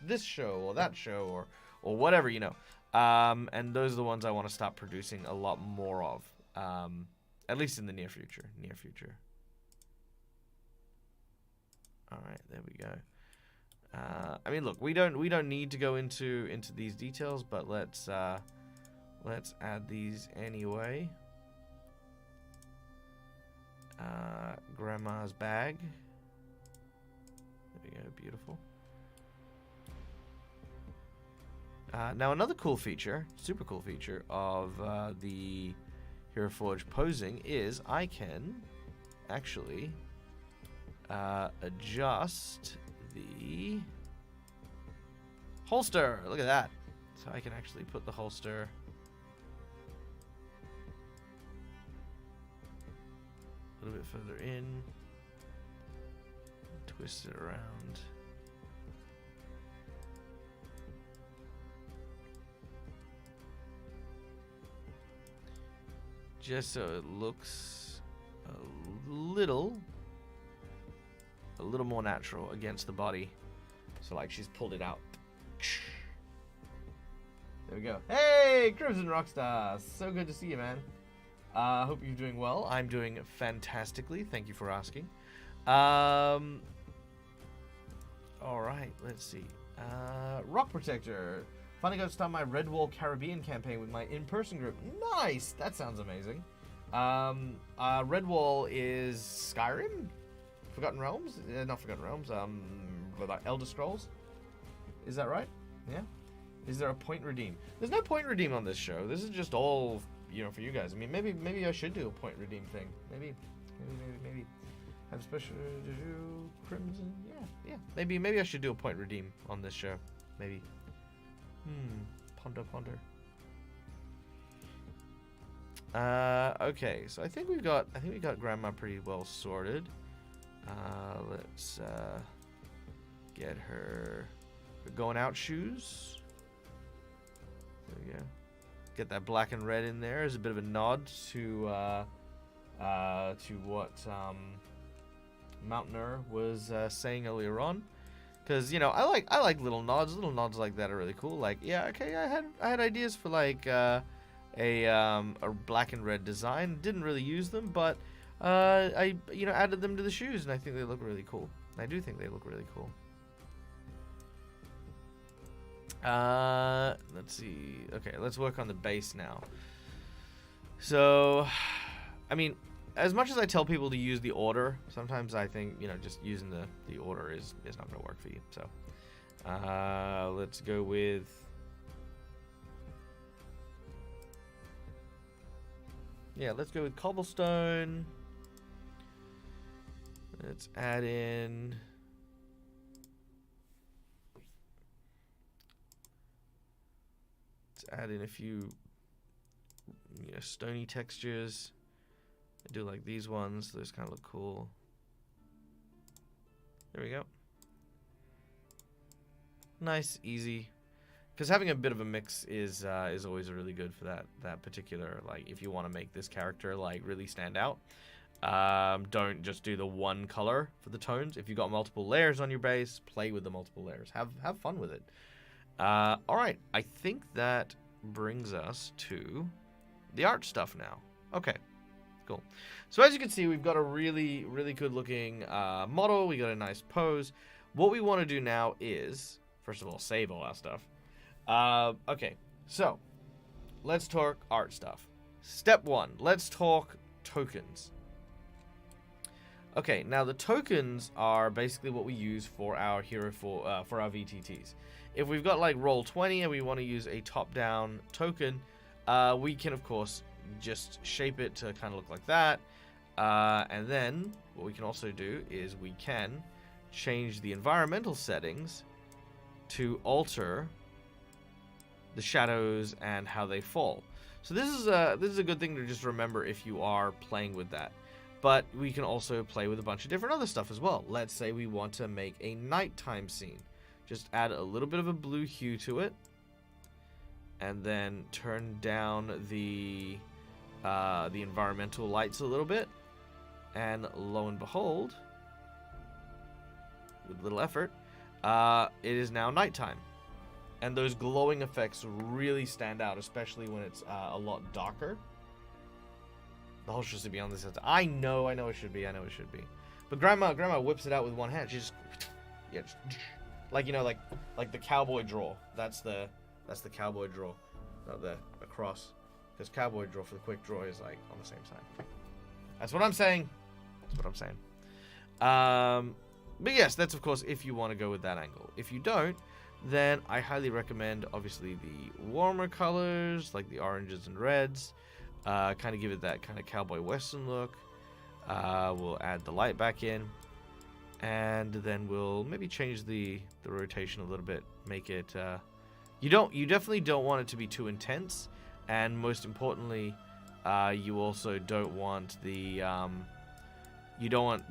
this show or that show or whatever, you know. And those are the ones I want to start producing a lot more of. At least in the near future. All right, there we go. I mean, look, we don't need to go into these details, but let's add these anyway. Grandma's bag. There we go, beautiful. Now another cool feature, super cool feature of the Heroforge posing is I can actually adjust the holster. Look at that. So I can actually put the holster a little bit further in, twist it around. Just so it looks a little more natural against the body. So like she's pulled it out. There we go. Hey, Crimson Rockstar. So good to see you, man. Hope you're doing well. I'm doing fantastically. Thank you for asking. All right, let's see. Rock Protector. Finally got to start my Redwall Caribbean campaign with my in-person group. Nice! That sounds amazing. Redwall is Skyrim? Forgotten Realms? Not Forgotten Realms. Elder Scrolls? Is that right? Yeah? Is there a point redeem? There's no point redeem on this show. This is just all, you know, for you guys. I mean, maybe I should do a point redeem thing. Maybe have special Crimson. Yeah. Maybe I should do a point redeem on this show. Maybe. Ponder. Okay, so I think we got Grandma pretty well sorted. Let's get her going out shoes. There we go. Get that black and red in there as a bit of a nod to to what Mountaineer was saying earlier on, because I like little nods like that are really cool. Like, yeah, okay, I had ideas for like a black and red design. Didn't really use them, but I added them to the shoes, and I think they look really cool. I do think they look really cool. Let's see. Okay, let's work on the base now. So, I mean, as much as I tell people to use the order, sometimes I think, just using the order is not going to work for you. So, let's go with... Yeah, let's go with cobblestone. Let's add in... Add in a few stony textures. I do like these ones. Those kind of look cool. There we go. Nice, easy. Because having a bit of a mix is always really good for that particular, like, if you want to make this character like really stand out. Don't just do the one color for the tones. If you've got multiple layers on your base, play with the multiple layers. Have fun with it. Alright, I think that brings us to the art stuff now. Okay, cool. So as you can see, we've got a really, really good looking model. We got a nice pose. What we want to do now is, first of all, save all our stuff. Okay, so let's talk art stuff. Step 1, let's talk tokens. Okay, now the tokens are basically what we use for our for our VTTs. If we've got like roll 20 and we want to use a top-down token, we can of course just shape it to kind of look like that. And then what we can also do is we can change the environmental settings to alter the shadows and how they fall. So this is a good thing to just remember if you are playing with that. But we can also play with a bunch of different other stuff as well. Let's say we want to make a nighttime scene. Just add a little bit of a blue hue to it, and then turn down the environmental lights a little bit, and lo and behold, with little effort, it is now nighttime, and those glowing effects really stand out, especially when it's a lot darker. The whole should be on this. I know it should be. But Grandma whips it out with one hand. She just, yeah. Just, like like the cowboy draw. That's the cowboy draw, not the cross, because cowboy draw for the quick draw is like on the same side. That's what I'm saying. But yes, that's of course if you want to go with that angle. If you don't, then I highly recommend obviously the warmer colors like the oranges and reds. Kind of give it that kind of cowboy western look. We'll add the light back in. And then we'll maybe change the rotation a little bit. Make it you definitely don't want it to be too intense, and most importantly, you also don't want the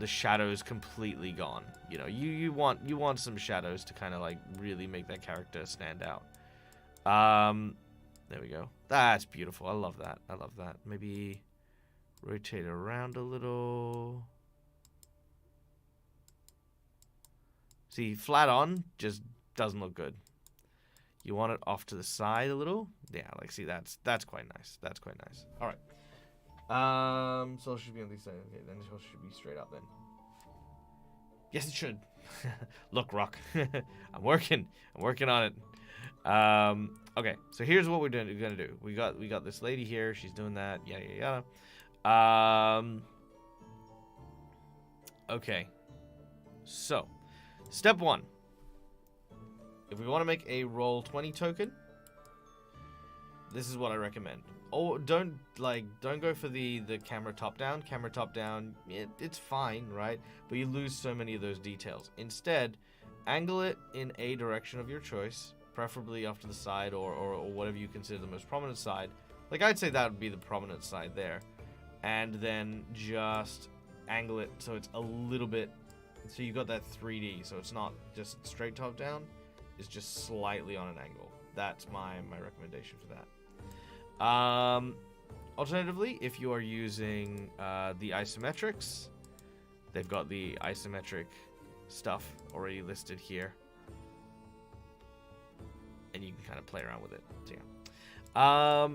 shadows completely gone. You want some shadows to kind of like really make that character stand out. There we go. That's beautiful. I love that. Maybe rotate around a little. See, flat on just doesn't look good. You want it off to the side a little. Yeah, like see, that's quite nice. All right. So it should be on these sides. Okay, then it should be straight up then. Yes, it should. Look, Rock. I'm working on it. Okay, so here's what we're gonna do. We got this lady here. She's doing that. Yada. Okay. So, step 1. If we want to make a roll 20 token, this is what I recommend. Oh, don't go for the camera top down. Camera top down, it's fine, right? But you lose so many of those details. Instead, angle it in a direction of your choice, preferably off to the side or whatever you consider the most prominent side. Like, I'd say that would be the prominent side there. And then just angle it so it's a little bit, so you got that 3D, so it's not just straight top down, it's just slightly on an angle. That's my recommendation for that. Alternatively, if you are using the isometrics, they've got the isometric stuff already listed here. And you can kind of play around with it. So, yeah.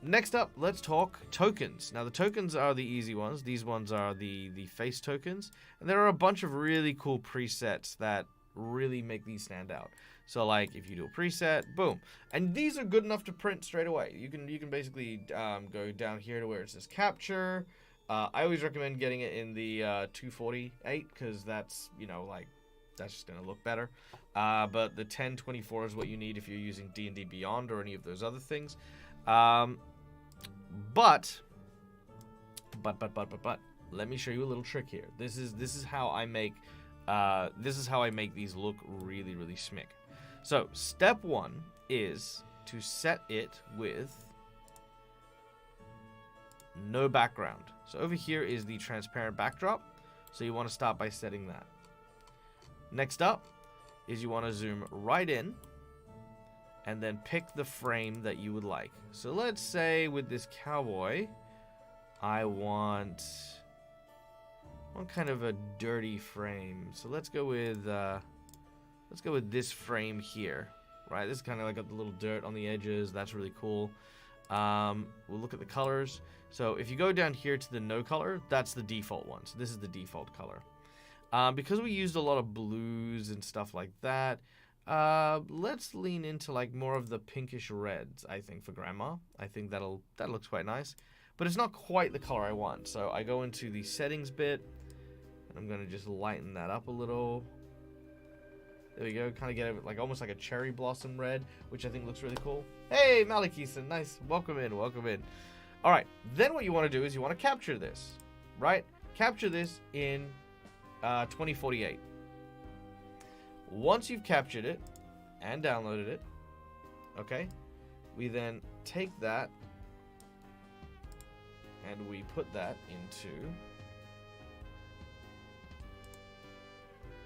Next up, let's talk tokens. Now, the tokens are the easy ones. These ones are the face tokens. And there are a bunch of really cool presets that really make these stand out. So, like, if you do a preset, boom. And these are good enough to print straight away. You can basically go down here to where it says capture. I always recommend getting it in the 248 because that's, you know, like, that's just going to look better. But the 1024 is what you need if you're using D&D Beyond or any of those other things. But let me show you a little trick here. This is how I make these look really, really schmick. So step one is to set it with no background. So over here is the transparent backdrop. So you want to start by setting that. Next up is you want to zoom right in and then pick the frame that you would like. So let's say with this cowboy, I want kind of a dirty frame. So let's go with this frame here, right? This is kind of like got the little dirt on the edges. That's really cool. We'll look at the colors. So if you go down here to the no color, that's the default one. So this is the default color. Because we used a lot of blues and stuff like that, let's lean into like more of the pinkish reds, I think, for grandma. I think that looks quite nice. But it's not quite the color I want. So I go into the settings bit, and I'm going to just lighten that up a little. There we go. Kind of get it like almost like a cherry blossom red, which I think looks really cool. Hey, Malikison, nice. Welcome in, welcome in. All right, then what you want to do is you want to capture this, right? Capture this in 2048. Once you've captured it and downloaded it, okay, we then take that and we put that into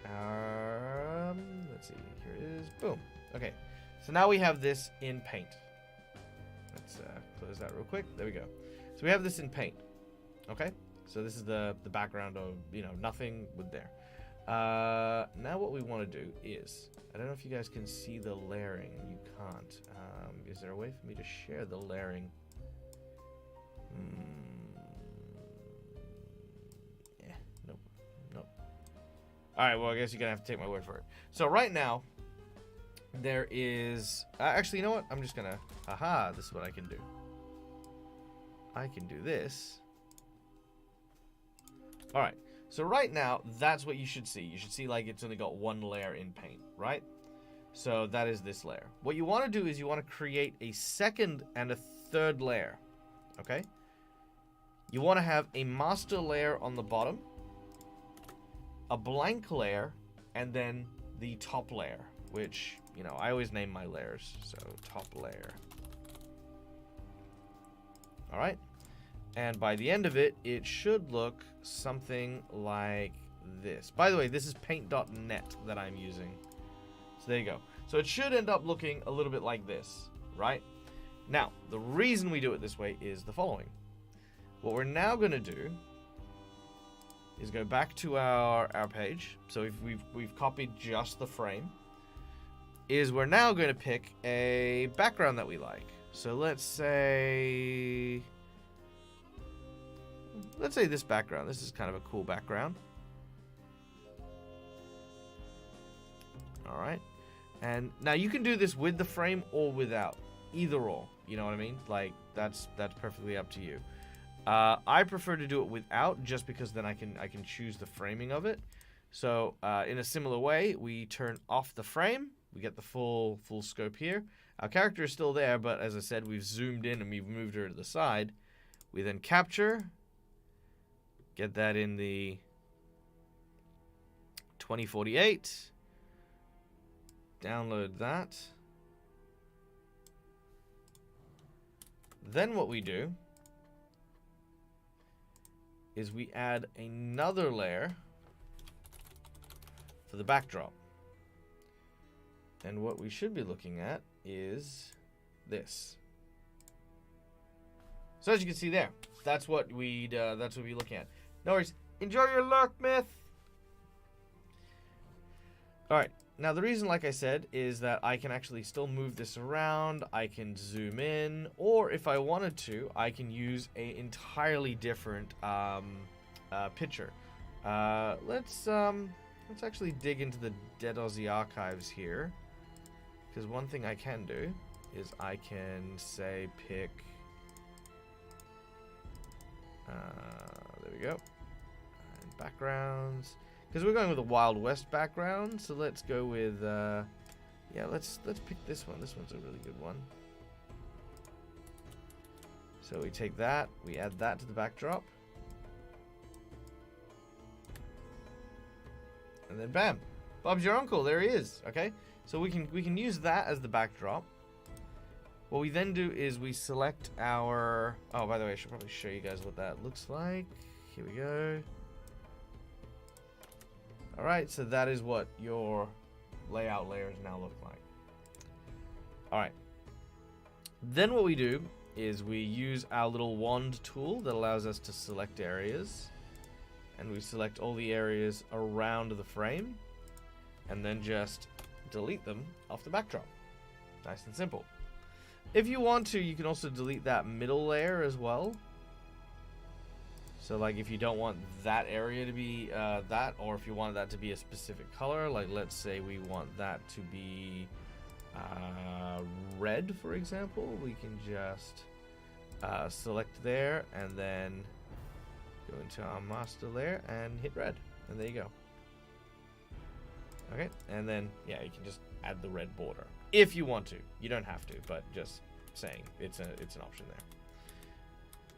our, let's see, here it is, boom. Okay, so now we have this in Paint. Let's close that real quick. There we go. So we have this in Paint, okay? So this is the background of, you know, nothing with there. Now what we want to do is, I don't know if you guys can see the layering. You can't. Is there a way for me to share the layering? Yeah, nope. Alright, well, I guess you're going to have to take my word for it. So right now, there is... actually, you know what? I'm just going to... Aha, this is what I can do. I can do this. Alright, so right now, that's what you should see. You should see like it's only got one layer in Paint, right? So that is this layer. What you want to do is you want to create a second and a third layer, okay? You want to have a master layer on the bottom, a blank layer, and then the top layer, which, you know, I always name my layers. So top layer. All right. And by the end of it, it should look something like this. By the way, this is paint.net that I'm using. So there you go. So it should end up looking a little bit like this, right? Now, the reason we do it this way is the following. What we're now going to do is go back to our page. So if we've copied just the frame, is we're now going to pick a background that we like. So let's say this background. This is kind of a cool background. All right. And now you can do this with the frame or without. Either or. You know what I mean? Like, that's perfectly up to you. I prefer to do it without, just because then I can choose the framing of it. So in a similar way, we turn off the frame. We get the full scope here. Our character is still there, but as I said, we've zoomed in and we've moved her to the side. We then capture, get that in the 2048, download that. Then what we do is we add another layer for the backdrop. And what we should be looking at is this. So as you can see there, that's what we look at. No worries. Enjoy your lurk, Myth. All right. Now the reason, like I said, is that I can actually still move this around. I can zoom in, or if I wanted to, I can use an entirely different picture. Let's actually dig into the Dead Aussie archives here, because one thing I can do is I can say pick. There we go. And backgrounds, because we're going with a Wild West background. So let's go with yeah. Let's pick this one. This one's a really good one. So we take that, we add that to the backdrop, and then bam, Bob's your uncle. There he is. Okay, so we can use that as the backdrop. What we then do is we select our... Oh, by the way, I should probably show you guys what that looks like. Here we go. Alright, so that is what your layout layers now look like. Alright. Then what we do is we use our little wand tool that allows us to select areas. And we select all the areas around the frame. And then just delete them off the backdrop. Nice and simple. If you want to, you can also delete that middle layer as well. So like if you don't want that area to be that, or if you want that to be a specific color, like let's say we want that to be red, for example, we can just select there and then go into our master layer and hit red, and there you go. Okay, and then yeah, you can just add the red border if you want to. You don't have to, but just saying it's an option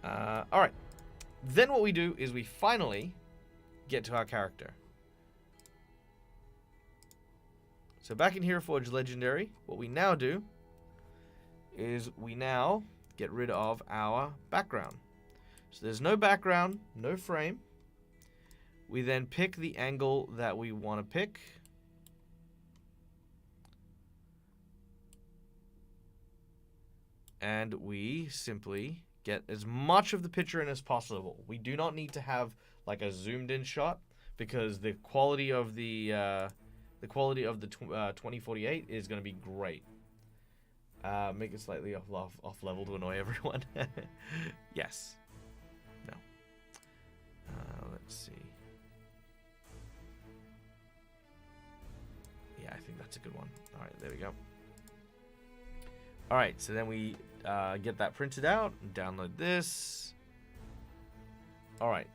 there. All right. Then what we do is we finally get to our character. So back in Heroforge Legendary, what we now do is we now get rid of our background. So there's no background, no frame. We then pick the angle that we want to pick. And we simply get as much of the picture in as possible. We do not need to have like a zoomed in shot, because the quality of the 2048 is going to be great. Make it slightly off level to annoy everyone. Yes. No. Let's see. Yeah, I think that's a good one. All right, there we go. All right, so then we get that printed out and download this. All right.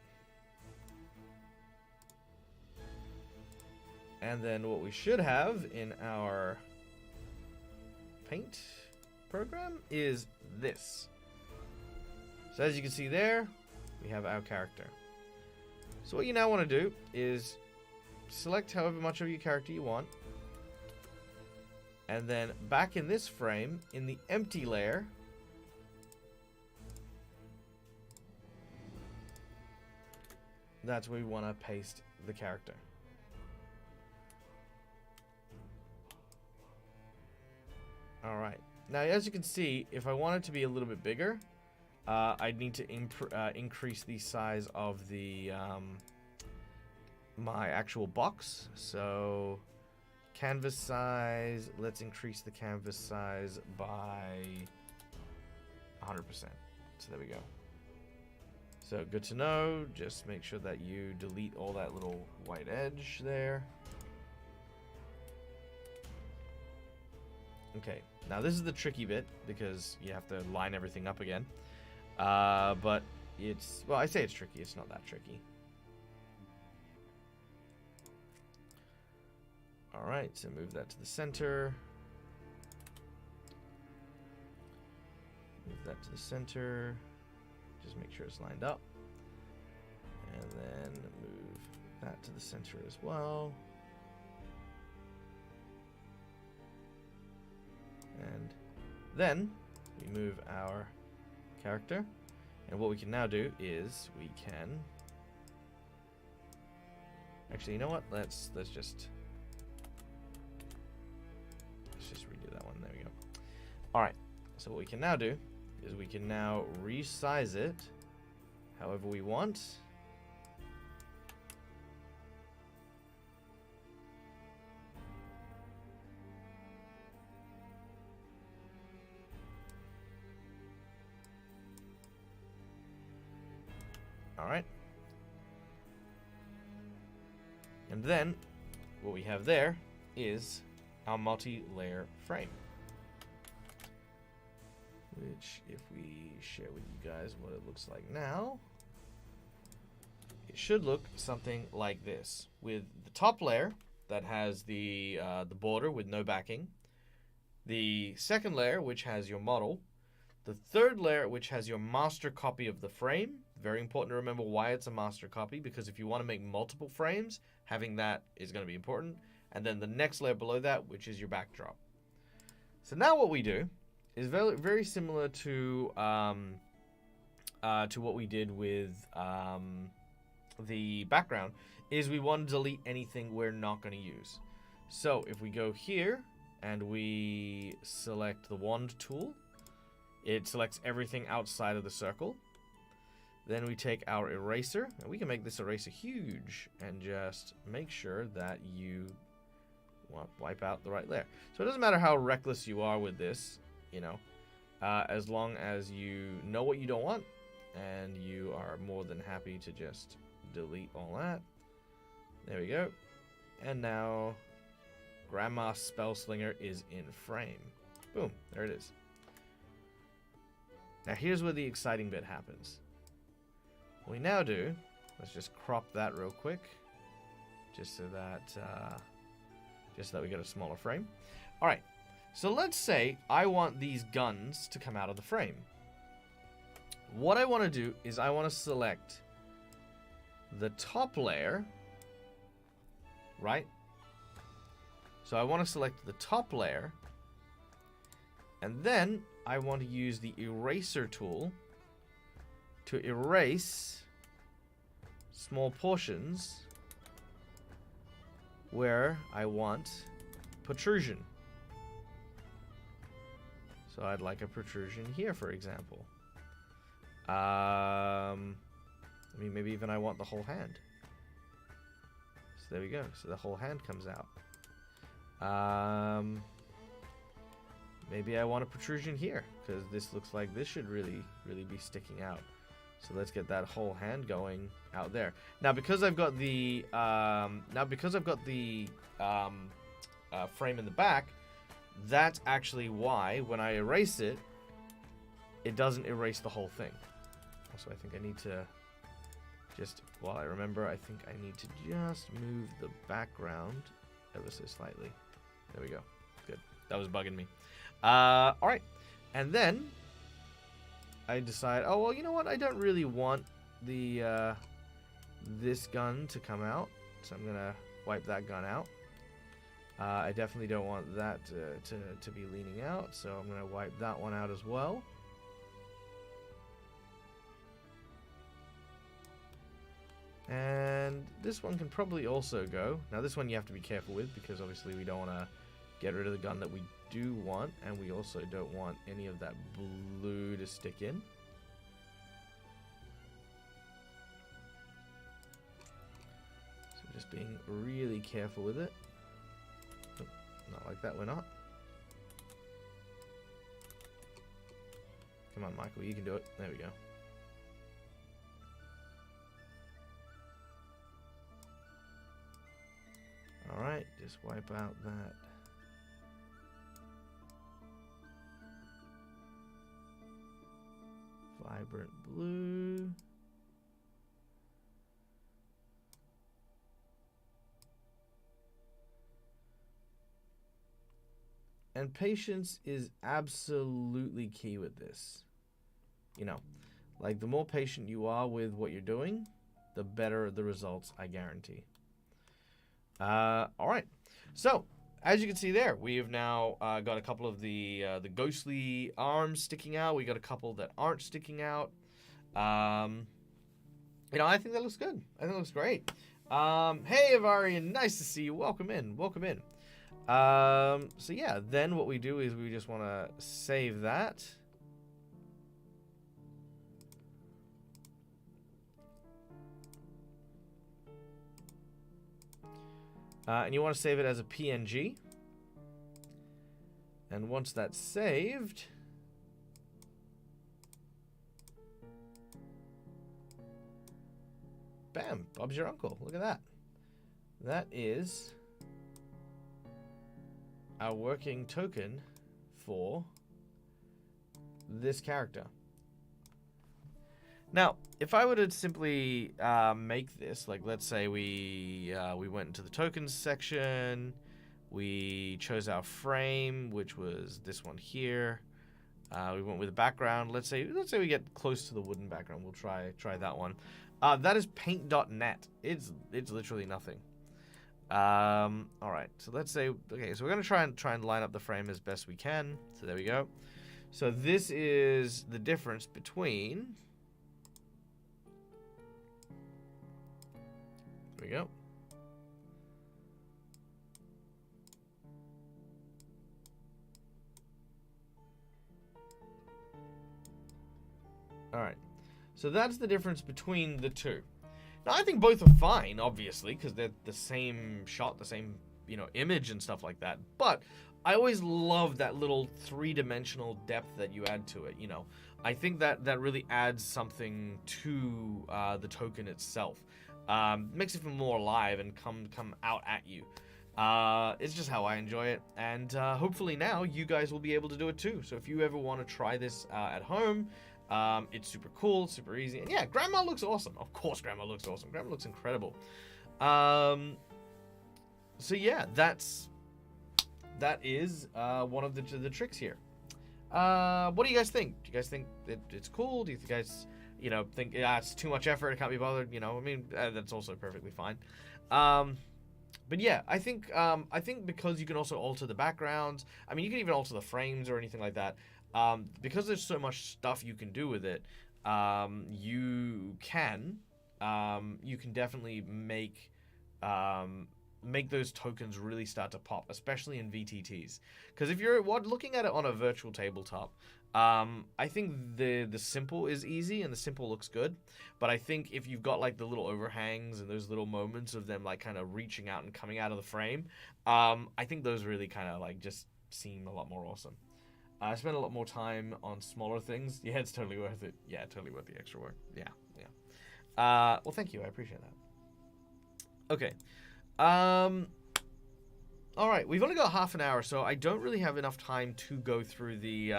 And then what we should have in our paint program is this. So as you can see there, we have our character. So what you now want to do is select however much of your character you want. And then back in this frame, in the empty layer, that's where we want to paste the character. Alright. Now, as you can see, if I want it to be a little bit bigger, I'd need to increase the size of the my actual box. So... canvas size, let's increase the canvas size by 100%. So there we go. So good to know. Just make sure that you delete all that little white edge there. Okay, now this is the tricky bit because you have to line everything up again. But it's, well, I say it's tricky, it's not that tricky. Alright, so move that to the center. Move that to the center. Just make sure it's lined up. And then move that to the center as well. And then we move our character. And what we can now do is we can... Actually, you know what? Let's just redo that one. There we go. All right. So what we can now do is we can now resize it however we want. Alright. And then, what we have there is our multi-layer frame. Which, if we share with you guys what it looks like now, it should look something like this. With the top layer that has the border with no backing. The second layer, which has your model. The third layer, which has your master copy of the frame. Very important to remember why it's a master copy, because if you want to make multiple frames, having that is going to be important. And then the next layer below that, which is your backdrop. So now what we do is very, very similar to what we did with the background, is we want to delete anything we're not going to use. So if we go here and we select the wand tool, it selects everything outside of the circle. Then we take our eraser, and we can make this eraser huge and just make sure that you wipe out the right layer. So it doesn't matter how reckless you are with this, you know, as long as you know what you don't want, and you are more than happy to just delete all that. There we go. And now Grandma Spellslinger is in frame. Boom, there it is. Now here's where the exciting bit happens. What we now do, let's just crop that real quick, just so that we get a smaller frame. All right, so let's say I want these guns to come out of the frame. What I want to do is I want to select the top layer, right? So I want to select the top layer, and then I want to use the eraser tool to erase small portions where I want protrusion. So I'd like a protrusion here, for example. I mean, maybe even I want the whole hand. So there we go. So the whole hand comes out. Maybe I want a protrusion here, because this looks like this should really be sticking out. So let's get that whole hand going out there. Now, because I've got the frame in the back, that's actually why when I erase it, it doesn't erase the whole thing. Also, I think I need to just, while I remember, I think I need to just move the background ever so slightly. There we go. Good. That was bugging me. All right. And then I decide, oh, well, you know what? I don't really want the this gun to come out. So I'm going to wipe that gun out. I definitely don't want that to be leaning out. So I'm going to wipe that one out as well. And this one can probably also go. Now this one you have to be careful with, because obviously we don't want to get rid of the gun that we do want, and we also don't want any of that blue to stick in. So just being really careful with it. Oh, not like that, we're not. Come on, Michael, you can do it. There we go. Alright, just wipe out that. Vibrant blue. And patience is absolutely key with this. You know, like the more patient you are with what you're doing, the better the results, I guarantee. All right, so as you can see there, we have now got a couple of the ghostly arms sticking out. We got a couple that aren't sticking out. You know, I think that looks good. I think it looks great. Hey, Avarian, nice to see you. Welcome in. Welcome in. So yeah, then what we do is we just want to save that. And you want to save it as a PNG. And once that's saved, bam, Bob's your uncle. Look at that. That is our working token for this character. Now, if I were to simply make this, like let's say we went into the tokens section, we chose our frame, which was this one here. We went with a background. Let's say we get close to the wooden background. We'll try that one. That is paint.net. It's literally nothing. All right. So let's say, okay, so we're gonna try and line up the frame as best we can. So there we go. So this is the difference between. There we go. All right. So that's the difference between the two. Now, I think both are fine, obviously, because they're the same shot, the same, image and stuff like that. But I always love that little three-dimensional depth that you add to it, I think that really adds something to the token itself. Makes it feel more alive and come out at you. It's just how I enjoy it. And hopefully now you guys will be able to do it too. So if you ever want to try this at home, it's super cool, super easy. And yeah, Grandma looks awesome. Of course, Grandma looks awesome. Grandma looks incredible. So yeah, that is one of the tricks here. What do you guys think? Do you guys think it's cool? Do you guys, think it's too much effort? I can't be bothered. That's also perfectly fine. But yeah, I think because you can also alter the backgrounds. I mean, you can even alter the frames or anything like that. Because there's so much stuff you can do with it, you can definitely make those tokens really start to pop, especially in VTTs. Because if you're looking at it on a virtual tabletop, I think the simple is easy and the simple looks good. But I think if you've got like the little overhangs and those little moments of them like kind of reaching out and coming out of the frame, I think those really kind of like just seem a lot more awesome. I spend a lot more time on smaller things. Yeah, it's totally worth it. Yeah, totally worth the extra work. Yeah. Well, thank you. I appreciate that. Okay. All right. We've only got half an hour, so I don't really have enough time to go through the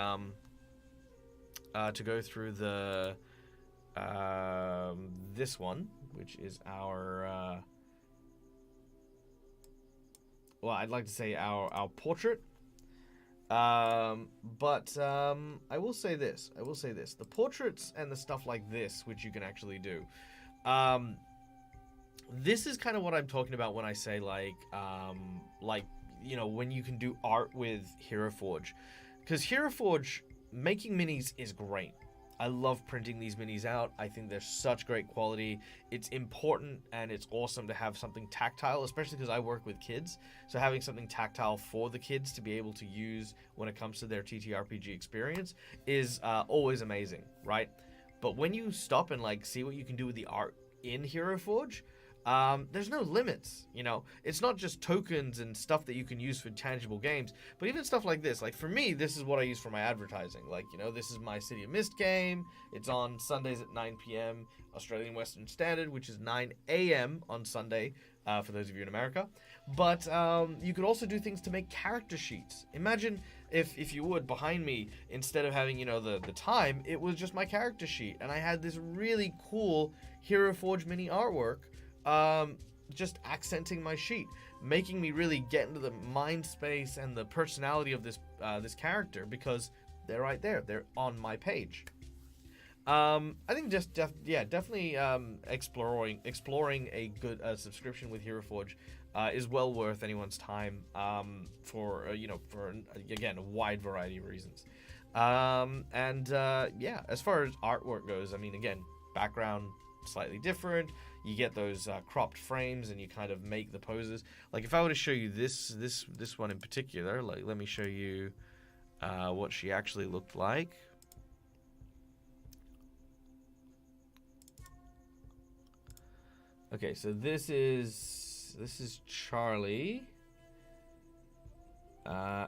this one, which is our well, I'd like to say our portrait. But I will say this. The portraits and the stuff like this, which you can actually do, this is kind of what I'm talking about when I say when you can do art with Heroforge. Because Heroforge, making minis is great. I love printing these minis out. I think they're such great quality. It's important and it's awesome to have something tactile, especially because I work with kids. So having something tactile for the kids to be able to use when it comes to their TTRPG experience is always amazing, right? But when you stop and see what you can do with the art in Heroforge, there's no limits, It's not just tokens and stuff that you can use for tangible games, but even stuff like this. Like for me, this is what I use for my advertising. This is my City of Mist game. It's on Sundays at 9 p.m. Australian Western Standard, which is 9 a.m. on Sunday for those of you in America. But you could also do things to make character sheets. Imagine if you would, behind me, instead of having, the time, it was just my character sheet. And I had this really cool Heroforge mini artwork just accenting my sheet, making me really get into the mind space and the personality of this character, because they're right there. They're on my page. I think definitely exploring a good subscription with Heroforge is well worth anyone's time for again a wide variety of reasons. As far as artwork goes, I mean, again, background slightly different. You get those cropped frames and you kind of make the poses. Like if I were to show you this one in particular, let me show you what she actually looked like. Okay, so this is this is Charlie.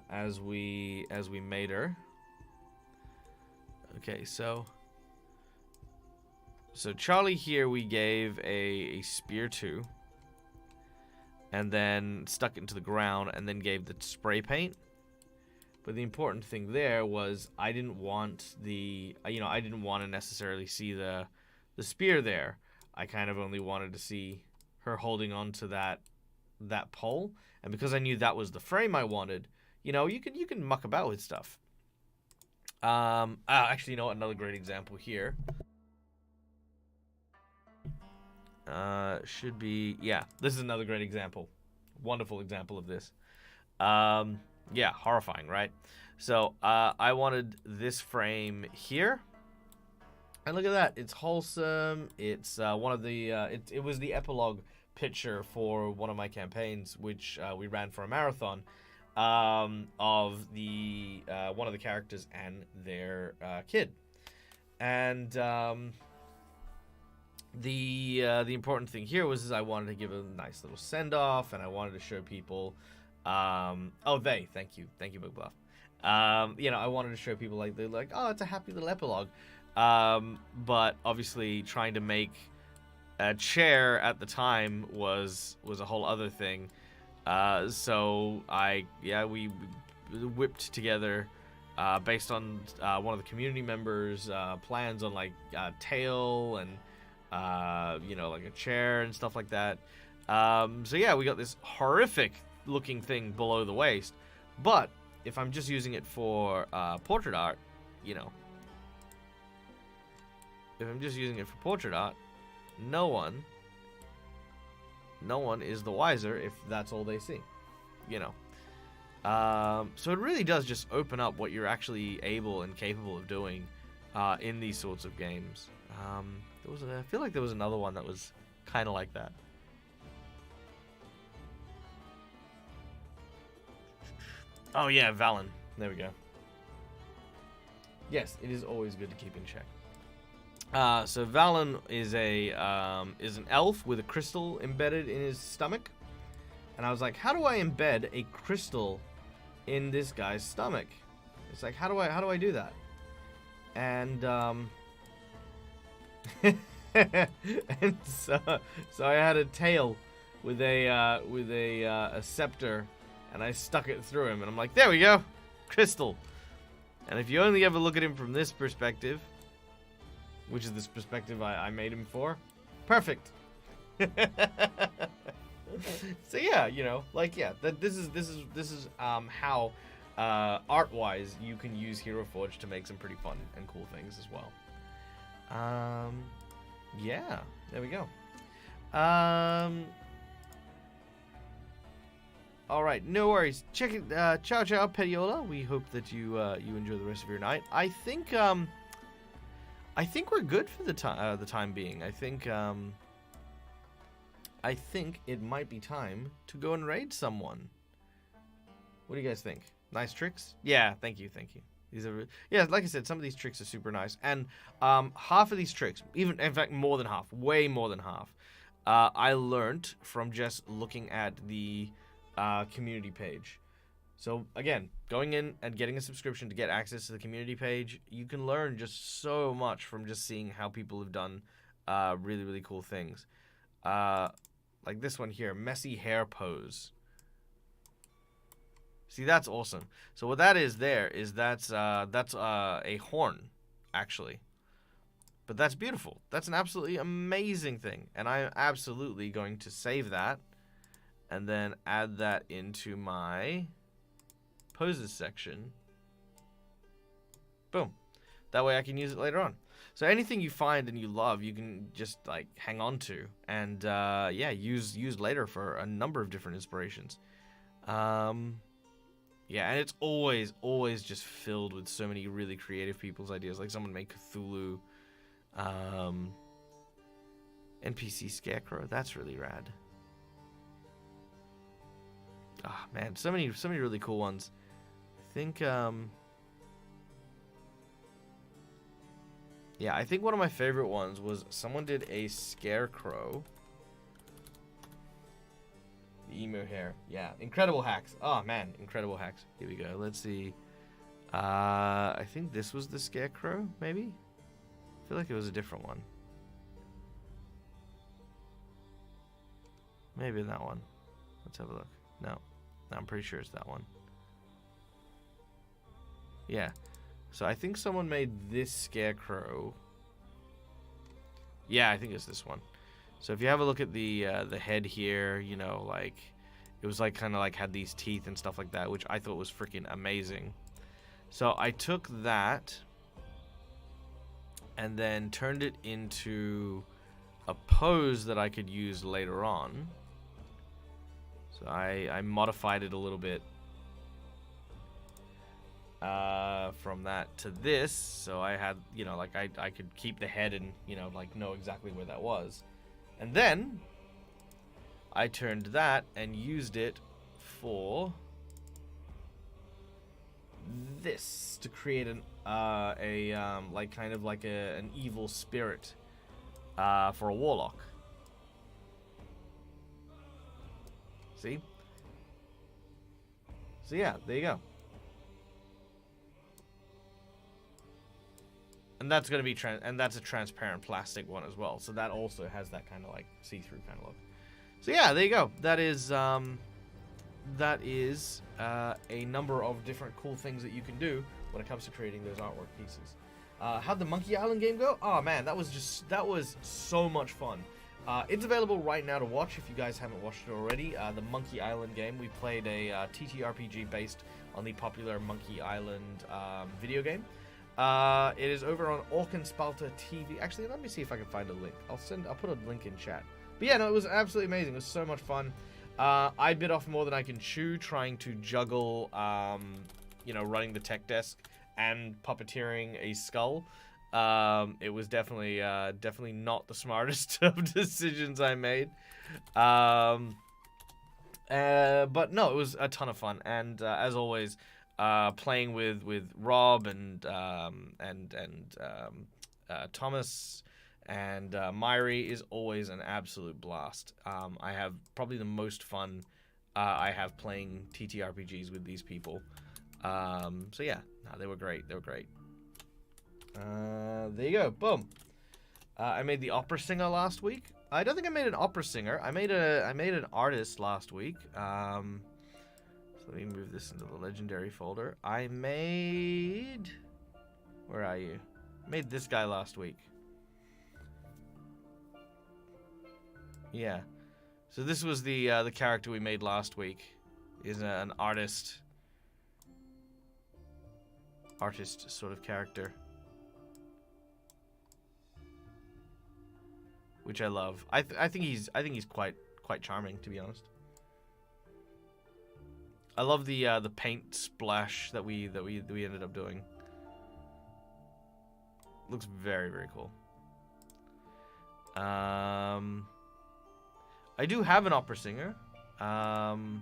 As we made her. Okay, so Charlie here we gave a spear to, and then stuck it into the ground, and then gave the spray paint. But the important thing there was I didn't want I didn't want to necessarily see the spear there. I kind of only wanted to see her holding on to that pole, and because I knew that was the frame I wanted, you can muck about with stuff. Actually, another great example here. Should be, yeah, this is another great example. Wonderful example of this. Yeah, horrifying, right? So, I wanted this frame here. And look at that. It's wholesome. It's one of the, it was the epilogue picture for one of my campaigns, which we ran for a marathon, of the one of the characters and their kid. And the important thing here was I wanted to give a nice little send-off, and I wanted to show people thank you McBluff. I wanted to show people they're like, oh, it's a happy little epilogue. But obviously trying to make a chair at the time was a whole other thing. So we whipped together, based on one of the community members' plans on tail and like a chair and stuff like that. So yeah, we got this horrific looking thing below the waist. But if I'm just using it for portrait art, if I'm just using it for portrait art, no one is the wiser if that's all they see, So it really does just open up what you're actually able and capable of doing in these sorts of games. I feel like there was another one that was kind of like that. Oh yeah, Valen. There we go. Yes, it is always good to keep in check. So Valen is an elf with a crystal embedded in his stomach, and I was like, how do I embed a crystal in this guy's stomach? It's like, how do I do that? And and so I had a tail with a scepter, and I stuck it through him, and I'm like, there we go, crystal. And if you only ever look at him from this perspective, which is this perspective I made him for, perfect. So yeah, this is how art-wise you can use Heroforge to make some pretty fun and cool things as well. Yeah, there we go. All right, no worries. Check it. Ciao, ciao, Pediola. We hope that you enjoy the rest of your night. I think we're good for the time being. I think it might be time to go and raid someone. What do you guys think? Nice tricks? Yeah, thank you. These are, yeah, like I said, some of these tricks are super nice, and half of these tricks, even in fact more than half, way more than half, I learned from just looking at the community page. So again, going in and getting a subscription to get access to the community page, you can learn just so much from just seeing how people have done really, really cool things. Like this one here, messy hair pose. See, that's awesome. So what that is there is that's a horn, actually. But that's beautiful. That's an absolutely amazing thing. And I'm absolutely going to save that and then add that into my poses section. Boom. That way I can use it later on. So anything you find and you love, you can just like hang on to and yeah, use later for a number of different inspirations. Yeah, and it's always just filled with so many really creative people's ideas. Like someone made Cthulhu, NPC Scarecrow. That's really rad. Ah, man, so many really cool ones. I think, yeah, I think one of my favorite ones was someone did a Scarecrow The emo hair. Yeah. Incredible hacks. Oh, man. Incredible hacks. Here we go. Let's see. I think this was the Scarecrow, maybe? I feel like it was a different one. Maybe that one. Let's have a look. No. I'm pretty sure it's that one. Yeah. So I think someone made this Scarecrow. Yeah, I think it's this one. So if you have a look at the head here, you know, like it was like kind of like had these teeth and stuff like that, which I thought was freaking amazing. So I took that and then turned it into a pose that I could use later on. So I modified it a little bit from that to this. So I had, you know, like I could keep the head and, you know, like know exactly where that was. And then I turned that and used it for this to create an like kind of like an evil spirit for a warlock. See? So yeah, there you go. And that's gonna be and that's a transparent plastic one as well. So that also has that kind of like see-through kind of look. So yeah, there you go. That is a number of different cool things that you can do when it comes to creating those artwork pieces. How'd the Monkey Island game go? Oh man, that was so much fun. It's available right now to watch if you guys haven't watched it already. The Monkey Island game. We played a TTRPG based on the popular Monkey Island video game. It is over on Orkenspalter TV. Actually, let me see if I can find a link. I'll put a link in chat. But yeah, no, it was absolutely amazing. It was so much fun. I bit off more than I can chew trying to juggle, you know, running the tech desk and puppeteering a skull. It was definitely not the smartest of decisions I made. But no, it was a ton of fun. And as always, playing with Rob and Thomas and Myri is always an absolute blast. I have probably the most fun I have playing TTRPGs with these people. So yeah, no, they were great. They were great. There you go. Boom. I made the opera singer last week. I don't think I made an opera singer. I made an artist last week. So let me move this into the legendary folder. I made... Where are you? I made this guy last week. Yeah. So this was the character we made last week. Is an artist sort of character, which I love. I think he's quite charming, to be honest. I love the paint splash that we ended up doing. Looks very, very cool. I do have an opera singer. Because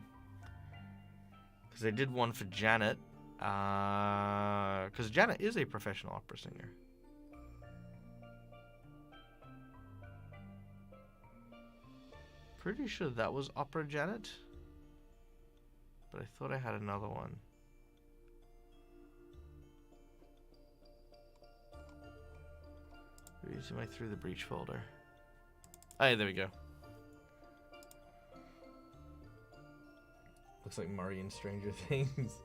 I did one for Janet. Because Janet is a professional opera singer. Pretty sure that was Opera Janet. But I thought I had another one. Using my Through the Breach folder. Oh, yeah, there we go. Looks like Murray in Stranger Things.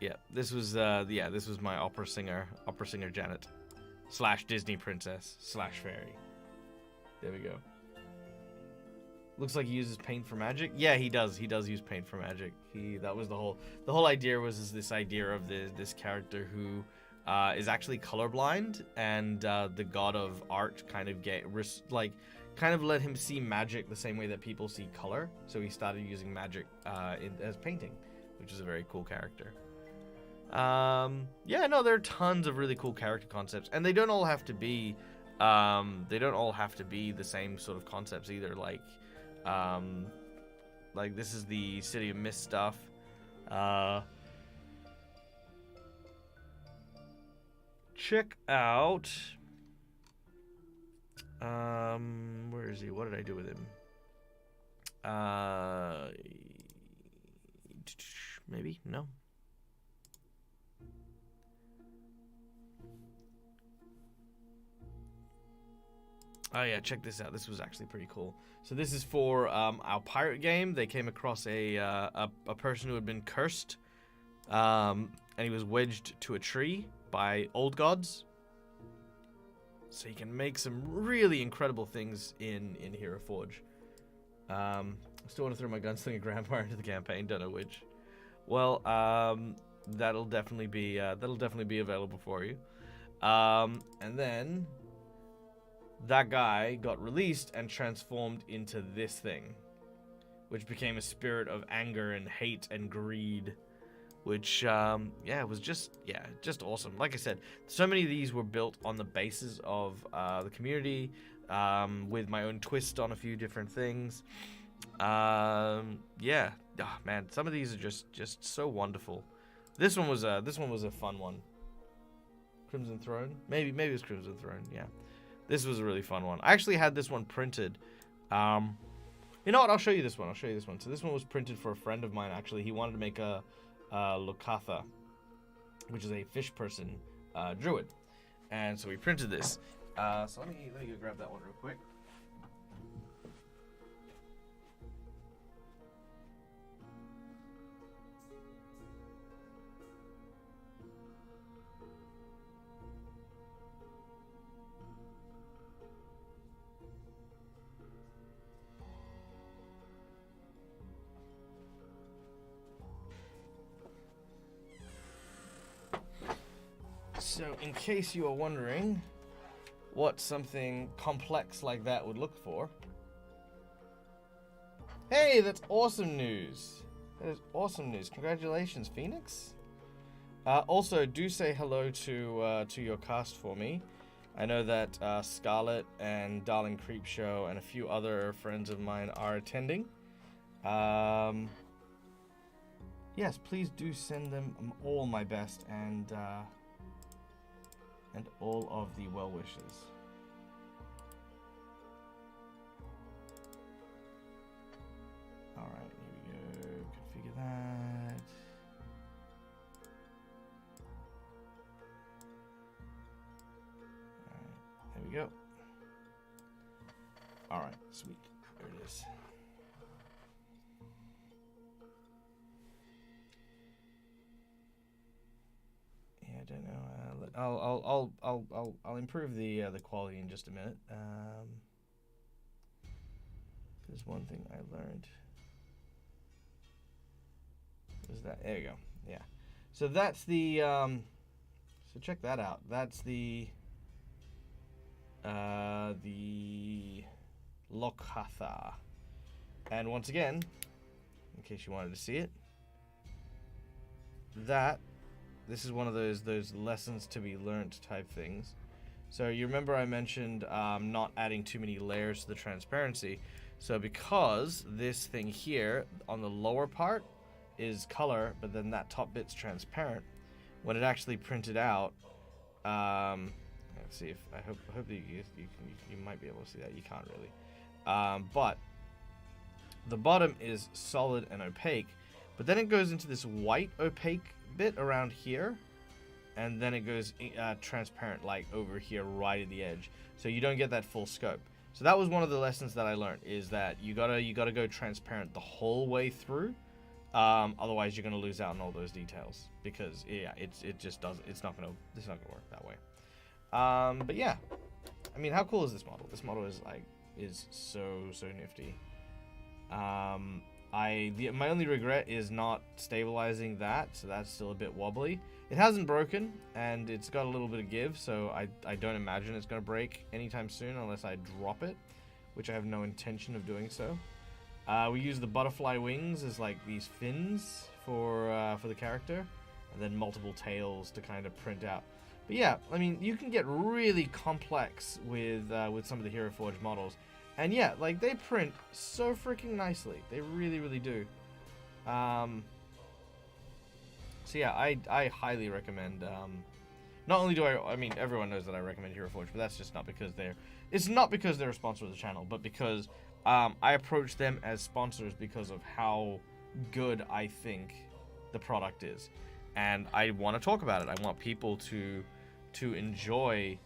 Yeah, this was my opera singer Janet / Disney princess / fairy. There we go. Looks like he uses paint for magic. Yeah, he does. He does use paint for magic. That was the whole idea was this idea of this character who is actually colorblind, and the god of art kind of let him see magic the same way that people see color. So he started using magic as painting, which is a very cool character. Yeah, no, there are tons of really cool character concepts, and they don't all have to be the same sort of concepts either. Like this is the City of Mist stuff. Check out. Where is he? What did I do with him? Maybe? No. Oh yeah, check this out. This was actually pretty cool. So this is for our pirate game. They came across a person who had been cursed, and he was wedged to a tree by old gods. So you can make some really incredible things in Heroforge. I still want to throw my gunslinger grandpa into the campaign. Don't know which. Well, that'll definitely be available for you. And then that guy got released and transformed into this thing, which became a spirit of anger and hate and greed, which was just awesome. Like I said, so many of these were built on the basis of the community, with my own twist on a few different things. Man, some of these are just so wonderful. This one was a fun one. Crimson Throne, maybe it was Crimson Throne. Yeah, this was a really fun one. I actually had this one printed. You know what? I'll show you this one. So this one was printed for a friend of mine. Actually, he wanted to make a Lokatha, which is a fish person druid, and so we printed this. So let me go grab that one real quick. So, in case you are wondering what something complex like that would look for. Hey, that's awesome news. That is awesome news. Congratulations, Phoenix. Also, do say hello to your cast for me. I know that Scarlet and Darling Creepshow and a few other friends of mine are attending. Yes, please do send them all my best and all of the well wishes. All right, here we go. Configure that. All right, there we go. All right, sweet. There it is. Yeah, I don't know. I'll improve the quality in just a minute. There's one thing I learned. Was that? There you go. Yeah. So that's the. So check that out. That's the Lokatha. And once again, in case you wanted to see it, this is one of those lessons to be learnt type things. So you remember I mentioned not adding too many layers to the transparency. So because this thing here on the lower part is color, but then that top bit's transparent, when it actually printed out, let's see if I hope that you might be able to see that. You can't really, but the bottom is solid and opaque, but then it goes into this white opaque bit around here, and then it goes transparent like over here right at the edge, so you don't get that full scope. So that was one of the lessons that I learned, is that you gotta go transparent the whole way through, otherwise you're gonna lose out on all those details, because it just doesn't, it's not gonna work that way. But yeah, I mean, how cool is this model? This model is so nifty. My only regret is not stabilizing that, so that's still a bit wobbly. It hasn't broken, and it's got a little bit of give, so I don't imagine it's going to break anytime soon unless I drop it, which I have no intention of doing so. We use the butterfly wings as like these fins for the character, and then multiple tails to kind of print out. But yeah, I mean, you can get really complex with some of the Heroforge models. And yeah, like, they print so freaking nicely. They really, really do. So yeah, I highly recommend, not only do I mean, everyone knows that I recommend Heroforge, but that's just not because it's not because they're a sponsor of the channel, but because I approach them as sponsors because of how good I think the product is, and I want to talk about it. I want people to enjoy,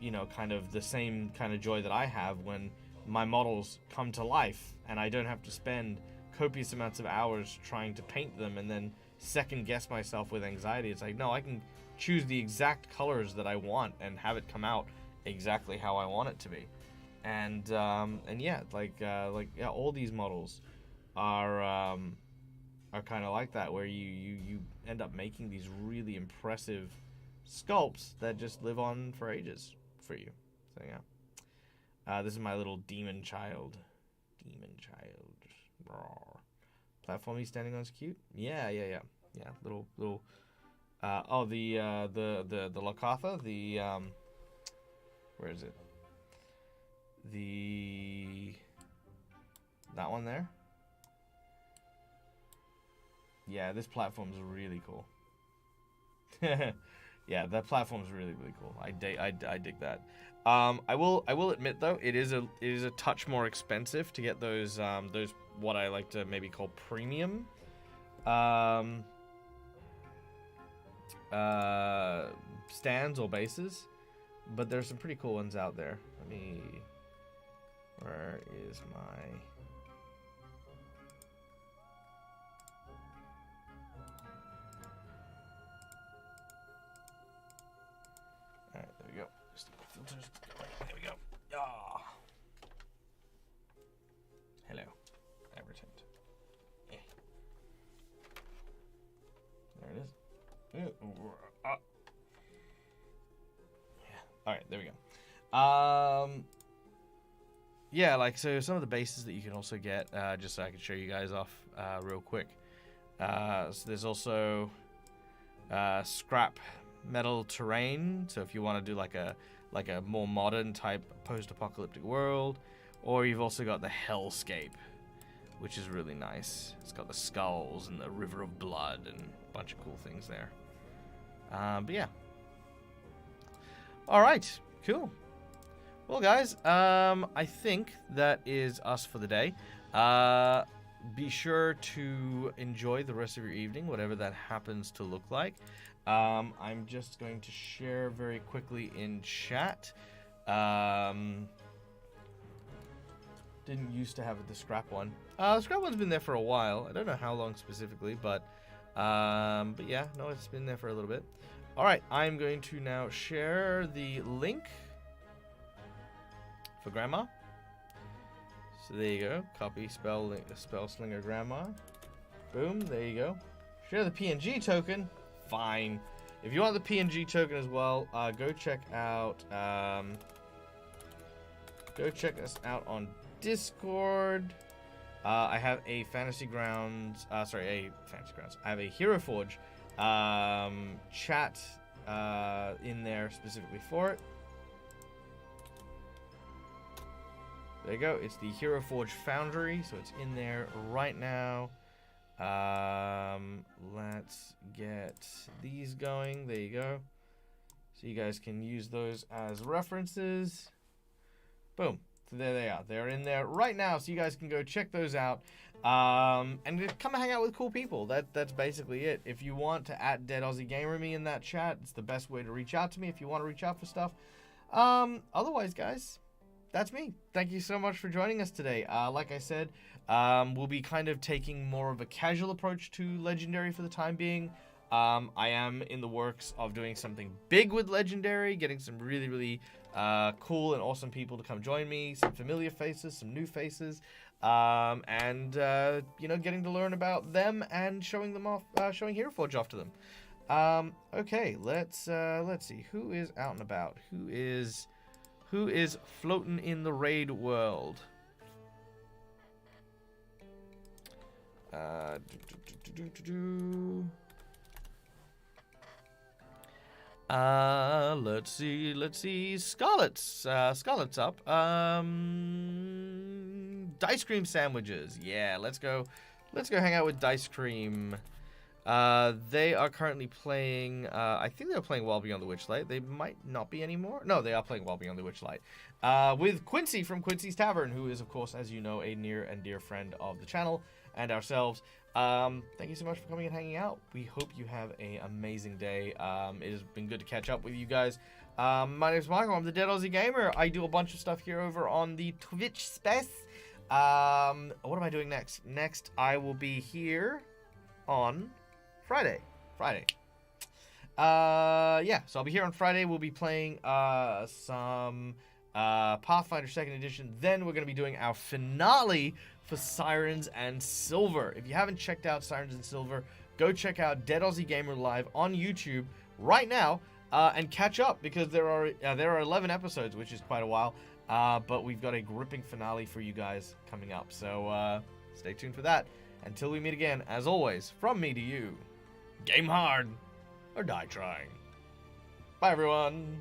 you know, kind of the same kind of joy that I have when my models come to life, and I don't have to spend copious amounts of hours trying to paint them and then second guess myself with anxiety. It's like, no, I can choose the exact colors that I want and have it come out exactly how I want it to be. And yeah, yeah, all these models are kind of like that, where you end up making these really impressive sculpts that just live on for ages for you. So yeah, this is my little demon child. Rawr. Platform he's standing on is cute. Yeah. Little. Oh, the Lakatha. The where is it? That one there. Yeah, this platform's really cool. Yeah, that platform's really cool. I dig that. I will admit though, it is a touch more expensive to get those what I like to maybe call premium stands or bases, but there's some pretty cool ones out there. Where is my... Alright, there we go. Just filters. There we go. Ah. Hello. I returned. Yeah. There it is. Yeah. Alright, there we go. Yeah, like, so some of the bases that you can also get, just so I can show you guys off real quick. So there's also scrap metal terrain. So if you want to do like a more modern type post-apocalyptic world, or you've also got the hellscape, which is really nice. It's got the skulls and the river of blood and a bunch of cool things there. But yeah. All right, cool. Well, guys, I think that is us for the day. Be sure to enjoy the rest of your evening, whatever that happens to look like. I'm just going to share very quickly in chat. Didn't used to have the scrap one. The scrap one's been there for a while. I don't know how long specifically, but yeah, no, it's been there for a little bit. All right, I'm going to now share the link for Grandma. So there you go. Copy spell slinger Grandma. Boom. There you go. Share the PNG token. Fine. If you want the PNG token as well, go check out. Go check us out on Discord. I have a Fantasy Grounds. I have a Heroforge chat in there specifically for it. There you go. It's the Heroforge Foundry, so it's in there right now. Let's get these going. There you go. So you guys can use those as references. Boom. So there they are. They're in there right now, so you guys can go check those out. And just come and hang out with cool people. That's basically it. If you want to @DeadAussieGamerMe in that chat, it's the best way to reach out to me if you want to reach out for stuff. Otherwise, guys, that's me. Thank you so much for joining us today. Like I said, we'll be kind of taking more of a casual approach to Legendary for the time being. I am in the works of doing something big with Legendary, getting some really cool and awesome people to come join me, some familiar faces, some new faces, and you know, getting to learn about them and showing them off, showing Heroforge off to them. Okay, let's see who is out and about, who is floating in the raid world. Let's see. Scarlet's up. Dice cream sandwiches. Yeah, let's go hang out with Dice Cream. They are currently playing, I think they're playing Well Beyond the Witchlight. They might not be anymore. No, they are playing Well Beyond the Witchlight. With Quincy from Quincy's Tavern, who is, of course, as you know, a near and dear friend of the channel and ourselves. Thank you so much for coming and hanging out. We hope you have an amazing day. It has been good to catch up with you guys. My name is Michael. I'm the Dead Aussie Gamer. I do a bunch of stuff here over on the Twitch space. What am I doing next? Next, I will be here on Friday. Yeah, so I'll be here on Friday. We'll be playing some Pathfinder 2nd Edition. Then we're going to be doing our finale for Sirens and Silver. If you haven't checked out Sirens and Silver, go check out Dead Aussie Gamer Live on YouTube right now and catch up, because there are 11 episodes, which is quite a while. But we've got a gripping finale for you guys coming up. So stay tuned for that. Until we meet again, as always, from me to you, game hard or die trying. Bye, everyone.